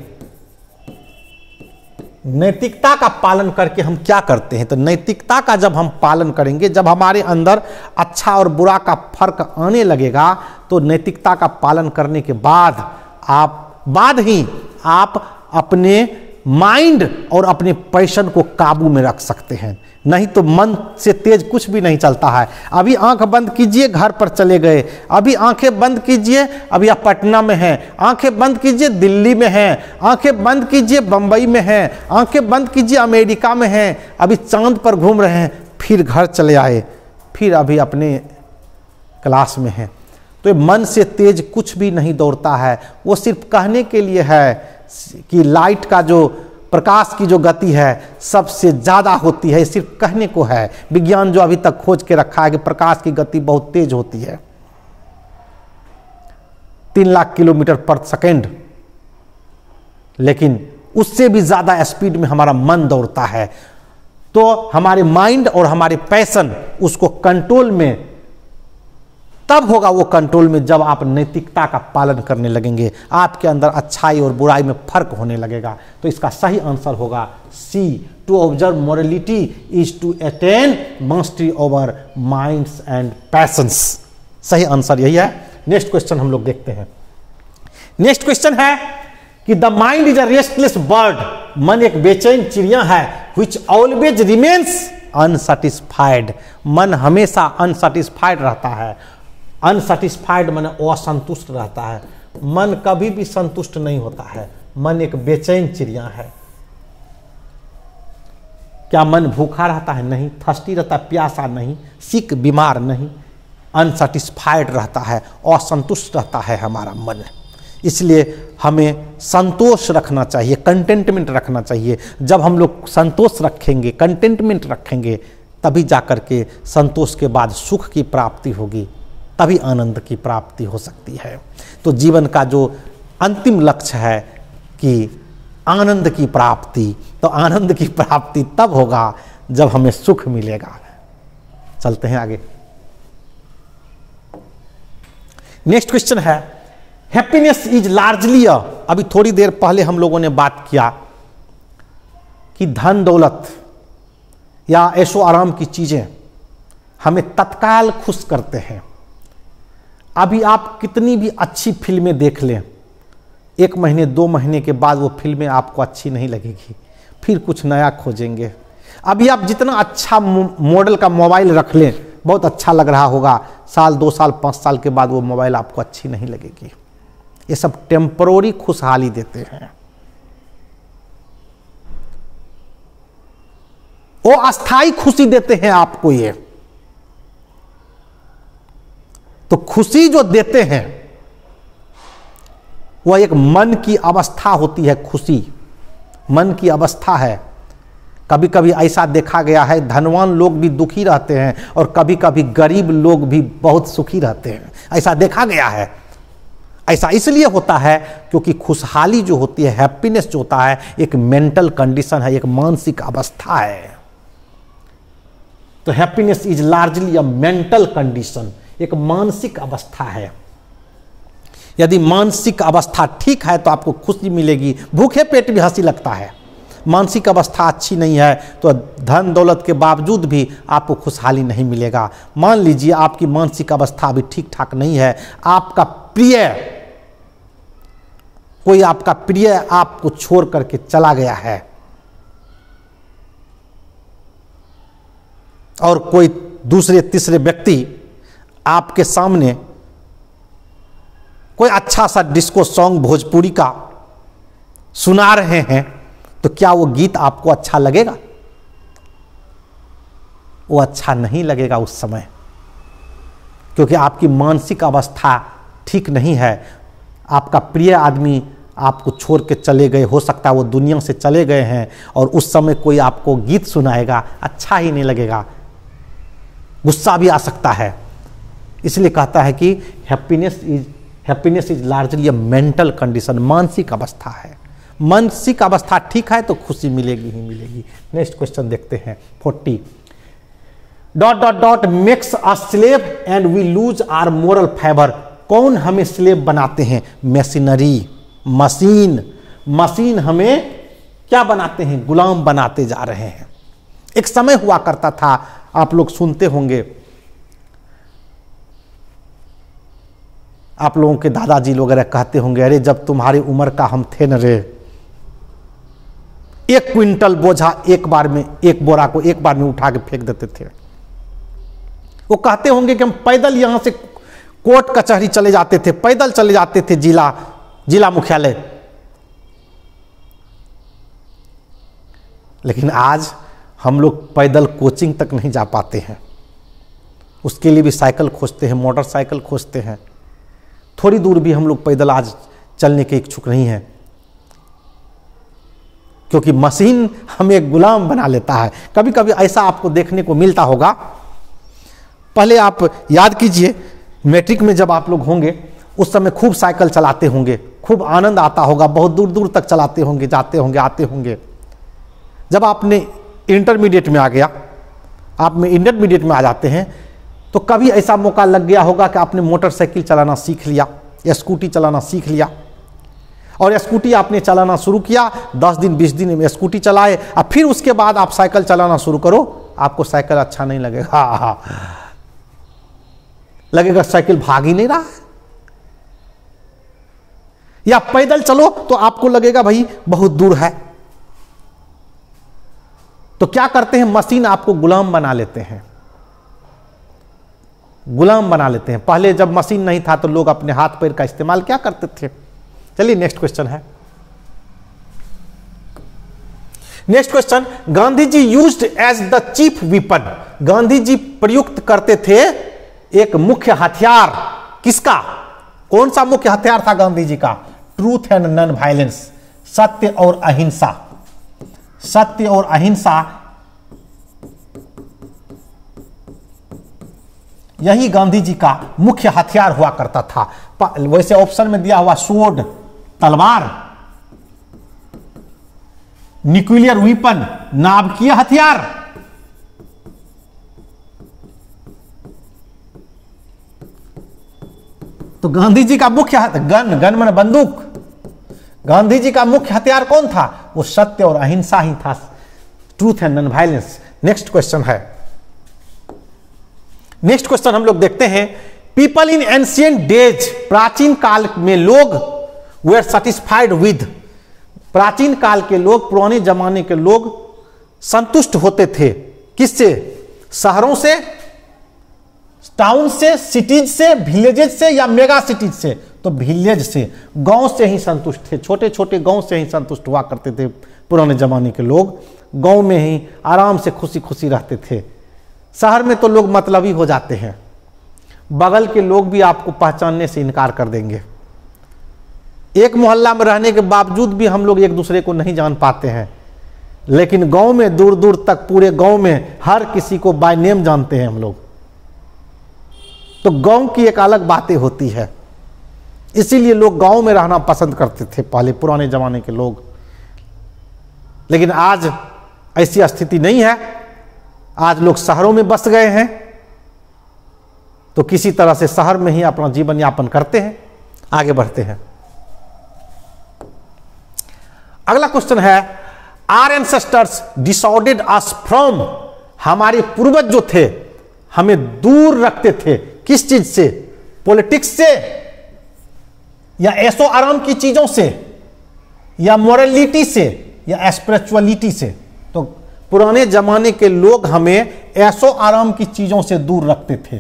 नैतिकता का पालन करके हम क्या करते हैं? तो नैतिकता का जब हम पालन करेंगे, जब हमारे अंदर अच्छा और बुरा का फर्क आने लगेगा, तो नैतिकता का पालन करने के बाद आप अपने माइंड और अपने पैशन को काबू में रख सकते हैं। नहीं तो मन से तेज कुछ भी नहीं चलता है। अभी आंख बंद कीजिए, घर पर चले गए, अभी आंखें बंद कीजिए, अभी आप पटना में हैं, आंखें बंद कीजिए दिल्ली में हैं, आंखें बंद कीजिए बंबई में हैं, आंखें बंद कीजिए अमेरिका में हैं, अभी चांद पर घूम रहे हैं, फिर घर चले आए, फिर अभी अपने क्लास में हैं। तो मन से तेज कुछ भी नहीं दौड़ता है। वो सिर्फ कहने के लिए है कि लाइट का जो प्रकाश की जो गति है सबसे ज़्यादा होती है, सिर्फ कहने को है। विज्ञान जो अभी तक खोज के रखा है कि प्रकाश की गति बहुत तेज होती है, 3 लाख किलोमीटर पर सेकेंड, लेकिन उससे भी ज़्यादा स्पीड में हमारा मन दौड़ता है। तो हमारे माइंड और हमारे पैशन उसको कंट्रोल में तब होगा, वो कंट्रोल में जब आप नैतिकता का पालन करने लगेंगे, आपके अंदर अच्छाई और बुराई में फर्क होने लगेगा। तो इसका सही आंसर होगा C, to observe morality is to attain mastery over minds and passions. सही आंसर यही है। नेक्स्ट क्वेश्चन हम लोग देखते हैं। नेक्स्ट क्वेश्चन है कि the mind is a restless bird, मन एक बेचैन चिड़िया है, व्हिच ऑलवेज रिमेन्स अनसेटिस्फाइड, मन हमेशा अनसेटिस्फाइड रहता है। अनसेटिस्फाइड मन असंतुष्ट रहता है, मन कभी भी संतुष्ट नहीं होता है, मन एक बेचैन चिड़िया है। क्या मन भूखा रहता है? नहीं। थर्स्टी रहता है? प्यासा नहीं। सिक, बीमार नहीं। अनसेटिस्फाइड रहता है, असंतुष्ट रहता है हमारा मन। इसलिए हमें संतोष रखना चाहिए, कंटेंटमेंट रखना चाहिए। जब हम लोग संतोष रखेंगे, कंटेंटमेंट रखेंगे, तभी जाकर के संतोष के बाद सुख की प्राप्ति होगी, तभी आनंद की प्राप्ति हो सकती है। तो जीवन का जो अंतिम लक्ष्य है कि आनंद की प्राप्ति, तो आनंद की प्राप्ति तब होगा जब हमें सुख मिलेगा। चलते हैं आगे। नेक्स्ट क्वेश्चन है, हैप्पीनेस इज लार्जली अभी थोड़ी देर पहले हम लोगों ने बात किया कि धन दौलत या ऐशो आराम की चीजें हमें तत्काल खुश करते हैं। अभी आप कितनी भी अच्छी फिल्में देख लें, 1 महीने 2 महीने के बाद वो फिल्में आपको अच्छी नहीं लगेगी, फिर कुछ नया खोजेंगे। अभी आप जितना अच्छा मॉडल का मोबाइल रख लें, बहुत अच्छा लग रहा होगा, साल 2 साल 5 साल के बाद वो मोबाइल आपको अच्छी नहीं लगेगी। ये सब टेम्पररी खुशहाली देते हैं, वो अस्थाई खुशी देते हैं आपको। ये तो खुशी जो देते हैं वह एक मन की अवस्था होती है। खुशी मन की अवस्था है। कभी कभी ऐसा देखा गया है, धनवान लोग भी दुखी रहते हैं और कभी कभी गरीब लोग भी बहुत सुखी रहते हैं, ऐसा देखा गया है। ऐसा इसलिए होता है क्योंकि खुशहाली जो होती है, हैप्पीनेस जो होता है, एक मेंटल कंडीशन है, एक मानसिक अवस्था है। तो happiness is largely a mental condition, एक मानसिक अवस्था है। यदि मानसिक अवस्था ठीक है तो आपको खुशी मिलेगी, भूखे पेट भी हंसी लगता है। मानसिक अवस्था अच्छी नहीं है तो धन दौलत के बावजूद भी आपको खुशहाली नहीं मिलेगा। मान लीजिए आपकी मानसिक अवस्था अभी ठीक ठाक नहीं है, आपका प्रिय, कोई आपका प्रिय आपको छोड़ करके चला गया है और कोई दूसरे तीसरे व्यक्ति आपके सामने कोई अच्छा सा डिस्को सॉन्ग भोजपुरी का सुना रहे हैं, तो क्या वो गीत आपको अच्छा लगेगा? वो अच्छा नहीं लगेगा उस समय, क्योंकि आपकी मानसिक अवस्था ठीक नहीं है। आपका प्रिय आदमी आपको छोड़ के चले गए, हो सकता है वो दुनिया से चले गए हैं, और उस समय कोई आपको गीत सुनाएगा, अच्छा ही नहीं लगेगा, गुस्सा भी आ सकता है। इसलिए कहता है कि happiness is largely a mental condition, मानसिक अवस्था है। मानसिक अवस्था ठीक है तो खुशी मिलेगी ही मिलेगी। नेक्स्ट क्वेश्चन देखते हैं 40 ... makes a slave and we lose our moral fibre. कौन हमें स्लेव बनाते हैं? मशीनरी, मशीन हमें क्या बनाते हैं? गुलाम बनाते जा रहे हैं। एक समय हुआ करता था, आप लोग सुनते होंगे, आप लोगों के दादाजी वगैरह कहते होंगे, अरे जब तुम्हारी उम्र का हम थे न रे, 1 क्विंटल बोझा एक बार में, एक बोरा को एक बार में उठा के फेंक देते थे। वो कहते होंगे कि हम पैदल यहां से कोर्ट कचहरी चले जाते थे, पैदल चले जाते थे जिला मुख्यालय। लेकिन आज हम लोग पैदल कोचिंग तक नहीं जा पाते हैं, उसके लिए भी साइकिल खोजते हैं, मोटरसाइकिल खोजते हैं। थोड़ी दूर भी हम लोग पैदल आज चलने के इच्छुक नहीं हैं, क्योंकि मशीन हमें गुलाम बना लेता है। कभी कभी ऐसा आपको देखने को मिलता होगा। पहले आप याद कीजिए, मैट्रिक में जब आप लोग होंगे उस समय खूब साइकिल चलाते होंगे, खूब आनंद आता होगा, बहुत दूर दूर तक चलाते होंगे, जाते होंगे, आते होंगे। जब आपने इंटरमीडिएट में आ गया, आप में इंटरमीडिएट में आ जाते हैं, तो कभी ऐसा मौका लग गया होगा कि आपने मोटरसाइकिल चलाना सीख लिया, स्कूटी चलाना सीख लिया, और स्कूटी आपने चलाना शुरू किया। 10 दिन 20 दिन में स्कूटी चलाए, और फिर उसके बाद आप साइकिल चलाना शुरू करो, आपको साइकिल अच्छा नहीं लगेगा, लगेगा साइकिल भाग ही नहीं रहा है। या पैदल चलो तो आपको लगेगा भाई बहुत दूर है। तो क्या करते हैं? मशीन आपको गुलाम बना लेते हैं, गुलाम बना लेते हैं। पहले जब मशीन नहीं था तो लोग अपने हाथ पैर का इस्तेमाल क्या करते थे। चलिए नेक्स्ट क्वेश्चन है। Next question, Gandhi ji used as the chief weapon, Gandhi ji प्रयुक्त करते थे एक मुख्य हथियार, किसका, कौन सा मुख्य हथियार था गांधी जी का? ट्रूथ एंड नॉन वायलेंस, सत्य और अहिंसा, सत्य और अहिंसा, यही गांधी जी का मुख्य हथियार हुआ करता था। वैसे ऑप्शन में दिया हुआ स्वॉर्ड, तलवार, न्यूक्लियर वीपन, नाभिकीय हथियार, तो गांधी जी का मुख्य गन मन बंदूक, गांधी जी का मुख्य हथियार कौन था? वो सत्य और अहिंसा ही था, truth and non violence. Next question है, नेक्स्ट क्वेश्चन हम लोग देखते हैं, पीपल इन एंशिएंट डेज, प्राचीन काल में लोग वेर सेटिस्फाइड विद, प्राचीन काल के लोग, पुराने जमाने के लोग संतुष्ट होते थे, किससे? शहरों से, टाउन से, सिटीज से, विलेजेज से या मेगा सिटीज से? तो विलेज से, गांव से ही संतुष्ट थे, छोटे छोटे गांव से ही संतुष्ट हुआ करते थे पुराने जमाने के लोग, गांव में ही आराम से खुशी खुशी रहते थे। शहर में तो लोग मतलबी हो जाते हैं, बगल के लोग भी आपको पहचानने से इनकार कर देंगे, एक मोहल्ला में रहने के बावजूद भी हम लोग एक दूसरे को नहीं जान पाते हैं, लेकिन गांव में दूर दूर तक पूरे गांव में हर किसी को बाय नेम जानते हैं हम लोग। तो गांव की एक अलग बातें होती है, इसीलिए लोग गांव में रहना पसंद करते थे पहले पुराने जमाने के लोग। लेकिन आज ऐसी स्थिति नहीं है, आज लोग शहरों में बस गए हैं, तो किसी तरह से शहर में ही अपना जीवन यापन करते हैं। आगे बढ़ते हैं, अगला क्वेश्चन है, our ancestors disordered us from, हमारे पूर्वज जो थे हमें दूर रखते थे, किस चीज से? पॉलिटिक्स से या ऐशो आराम की चीजों से या मोरलिटी से या स्पिरिचुअलिटी से? तो पुराने जमाने के लोग हमें ऐशो आराम की चीजों से दूर रखते थे,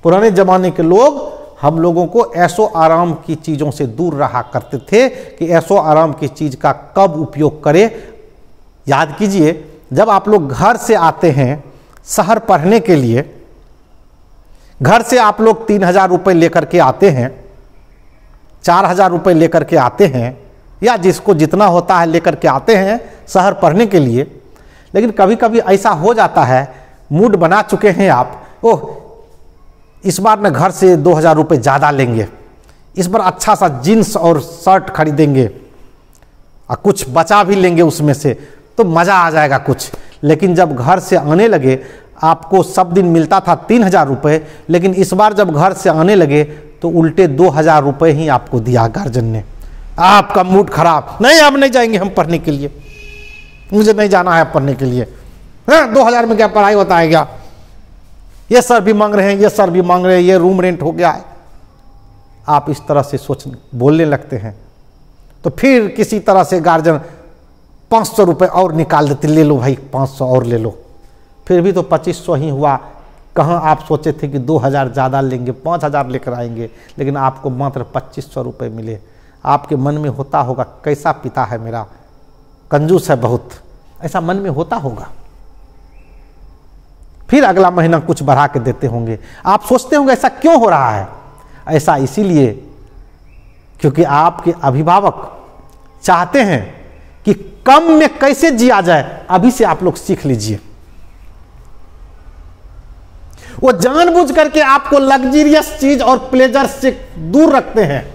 पुराने जमाने के लोग हम लोगों को ऐशो आराम की चीजों से दूर रहा करते थे कि ऐशो आराम की चीज का कब उपयोग करें। याद कीजिए, जब आप लोग घर से आते हैं शहर पढ़ने के लिए, घर से आप लोग 3,000 रुपये लेकर के आते हैं, 4,000 रुपये लेकर के आते हैं, या जिसको जितना होता है लेकर के आते हैं शहर पढ़ने के लिए। लेकिन कभी कभी ऐसा हो जाता है, मूड बना चुके हैं आप, ओह इस बार ना घर से 2,000 रुपये ज़्यादा लेंगे, इस बार अच्छा सा जीन्स और शर्ट खरीदेंगे और कुछ बचा भी लेंगे उसमें से, तो मज़ा आ जाएगा कुछ। लेकिन जब घर से आने लगे, आपको सब दिन मिलता था 3,000 रुपये, लेकिन इस बार जब घर से आने लगे तो उल्टे 2,000 रुपये ही आपको दिया गार्जियन ने। आपका मूड खराब, नहीं अब नहीं जाएंगे हम पढ़ने के लिए, मुझे नहीं जाना है पढ़ने के लिए, हाँ 2,000 में क्या पढ़ाई होता है क्या, ये सर भी मांग रहे हैं, ये सर भी मांग रहे हैं, ये रूम रेंट हो गया है। आप इस तरह से बोलने लगते हैं, तो फिर किसी तरह से गार्जियन 500 रुपये और निकाल देते, ले लो भाई 500 और ले लो, फिर भी तो 2500 ही हुआ। कहाँ आप सोचे थे कि 2,000 ज़्यादा लेंगे, 5,000 लेकर आएंगे, लेकिन आपको मात्र 2500 रुपये मिले। आपके मन में होता होगा कैसा पिता है मेरा, कंजूस है बहुत, ऐसा मन में होता होगा। फिर अगला महीना कुछ बढ़ा के देते होंगे। आप सोचते होंगे ऐसा क्यों हो रहा है? ऐसा इसीलिए क्योंकि आपके अभिभावक चाहते हैं कि कम में कैसे जिया जाए, अभी से आप लोग सीख लीजिए। वो जानबूझ करके आपको लग्जरियस चीज और प्लेजर से दूर रखते हैं,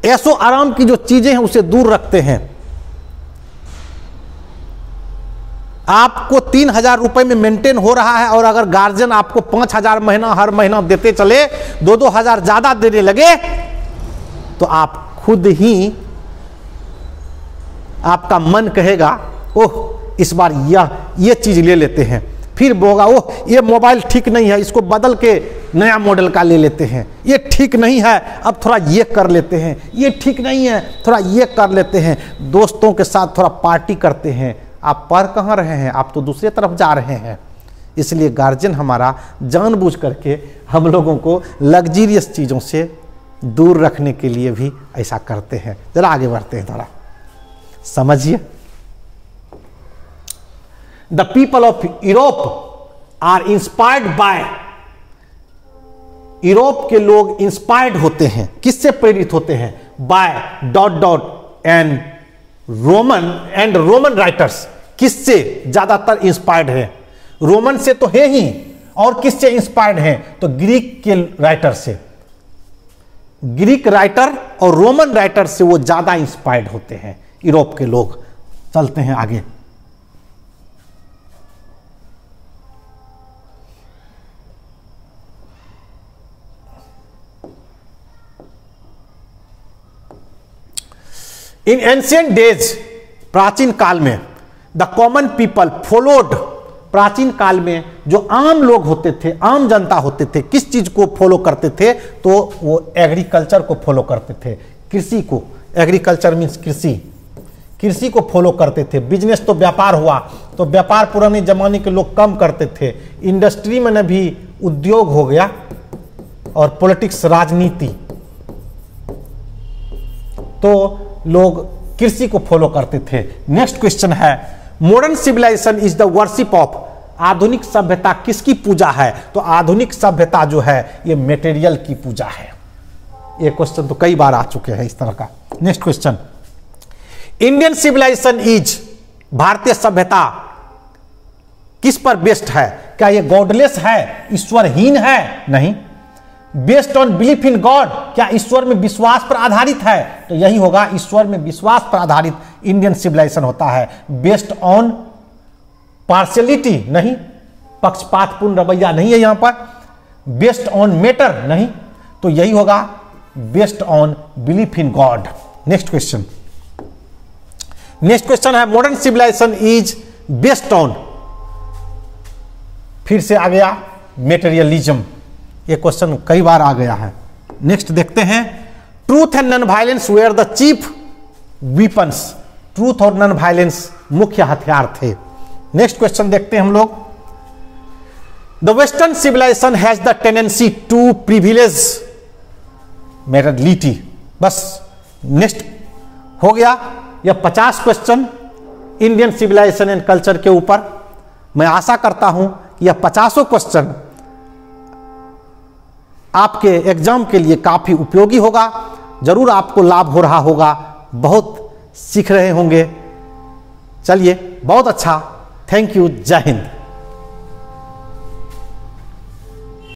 ऐशो आराम की जो चीजें हैं उसे दूर रखते हैं। आपको 3,000 रुपए में मेंटेन हो रहा है, और अगर गार्जियन आपको 5,000 महीना हर महीना देते चले, 2,000 ज्यादा देने लगे, तो आप खुद ही आपका मन कहेगा ओह इस बार ये चीज ले लेते हैं। फिर बोगा ओह ये मोबाइल ठीक नहीं है, इसको बदल के नया मॉडल का ले लेते हैं। ये ठीक नहीं है, अब थोड़ा ये कर लेते हैं। ये ठीक नहीं है, थोड़ा ये कर लेते हैं। दोस्तों के साथ थोड़ा पार्टी करते हैं। आप पढ़ कहाँ रहे हैं, आप तो दूसरी तरफ जा रहे हैं। इसलिए गार्जियन हमारा जानबूझ करके हम लोगों को लग्जरियस चीज़ों से दूर रखने के लिए भी ऐसा करते हैं। जरा आगे बढ़ते हैं थोड़ा। समझिए। The people of Europe are inspired by, Europe के लोग इंस्पायर्ड होते हैं, किससे प्रेरित होते हैं? By dot dot and Roman writers. किससे ज्यादातर इंस्पायर्ड है? रोमन से तो है ही, और किससे इंस्पायर्ड है? तो ग्रीक के राइटर से। ग्रीक राइटर और रोमन राइटर से वो ज्यादा इंस्पायर्ड होते हैं यूरोप के लोग। चलते हैं आगे। इन एंशियंट डेज, प्राचीन काल में, द कॉमन पीपल फॉलोड, प्राचीन काल में जो आम लोग होते थे, आम जनता होते थे, किस चीज को फॉलो करते थे? तो वो एग्रीकल्चर को फॉलो करते थे, कृषि को। एग्रीकल्चर मीन्स कृषि, कृषि को फॉलो करते थे। बिजनेस तो व्यापार हुआ, तो व्यापार पुराने जमाने के लोग कम करते थे। इंडस्ट्री में भी उद्योग हो गया, और पॉलिटिक्स, राजनीति, तो लोग कृषि को फॉलो करते थे। नेक्स्ट क्वेश्चन है, modern civilisation is the worship of, आधुनिक सभ्यता किसकी पूजा है? तो आधुनिक सभ्यता जो है ये मटेरियल की पूजा है। ये क्वेश्चन तो कई बार आ चुके हैं इस तरह का। Next question, Indian civilization is, भारतीय सभ्यता किस पर बेस्ड है? क्या ये गॉडलेस है, ईश्वरहीन है? नहीं। Based on belief in God, क्या ईश्वर में विश्वास पर आधारित है? तो यही होगा, ईश्वर में विश्वास पर आधारित इंडियन सिविलाइजेशन होता है। बेस्ड ऑन पार्शियलिटी, नहीं, पक्षपातपूर्ण रवैया नहीं है यहां पर। बेस्ड ऑन मैटर, नहीं, तो यही होगा based on belief in God. Next question, next question है, modern civilisation is based on, फिर से आ गया मेटेरियलिज्म। ये क्वेश्चन कई बार आ गया है। नेक्स्ट देखते हैं, truth and non violence were the chief weapons, truth और नॉन वायलेंस मुख्य हथियार थे। नेक्स्ट क्वेश्चन देखते हैं हम लोग, the western civilisation has the tendency to privilege materiality. बस नेक्स्ट हो गया यह 50 question Indian civilisation and culture के ऊपर। मैं आशा करता हूं कि यह 50 क्वेश्चन आपके एग्जाम के लिए काफी उपयोगी होगा। जरूर आपको लाभ हो रहा होगा, बहुत सीख रहे होंगे। चलिए, बहुत अच्छा, थैंक यू, जय हिंद।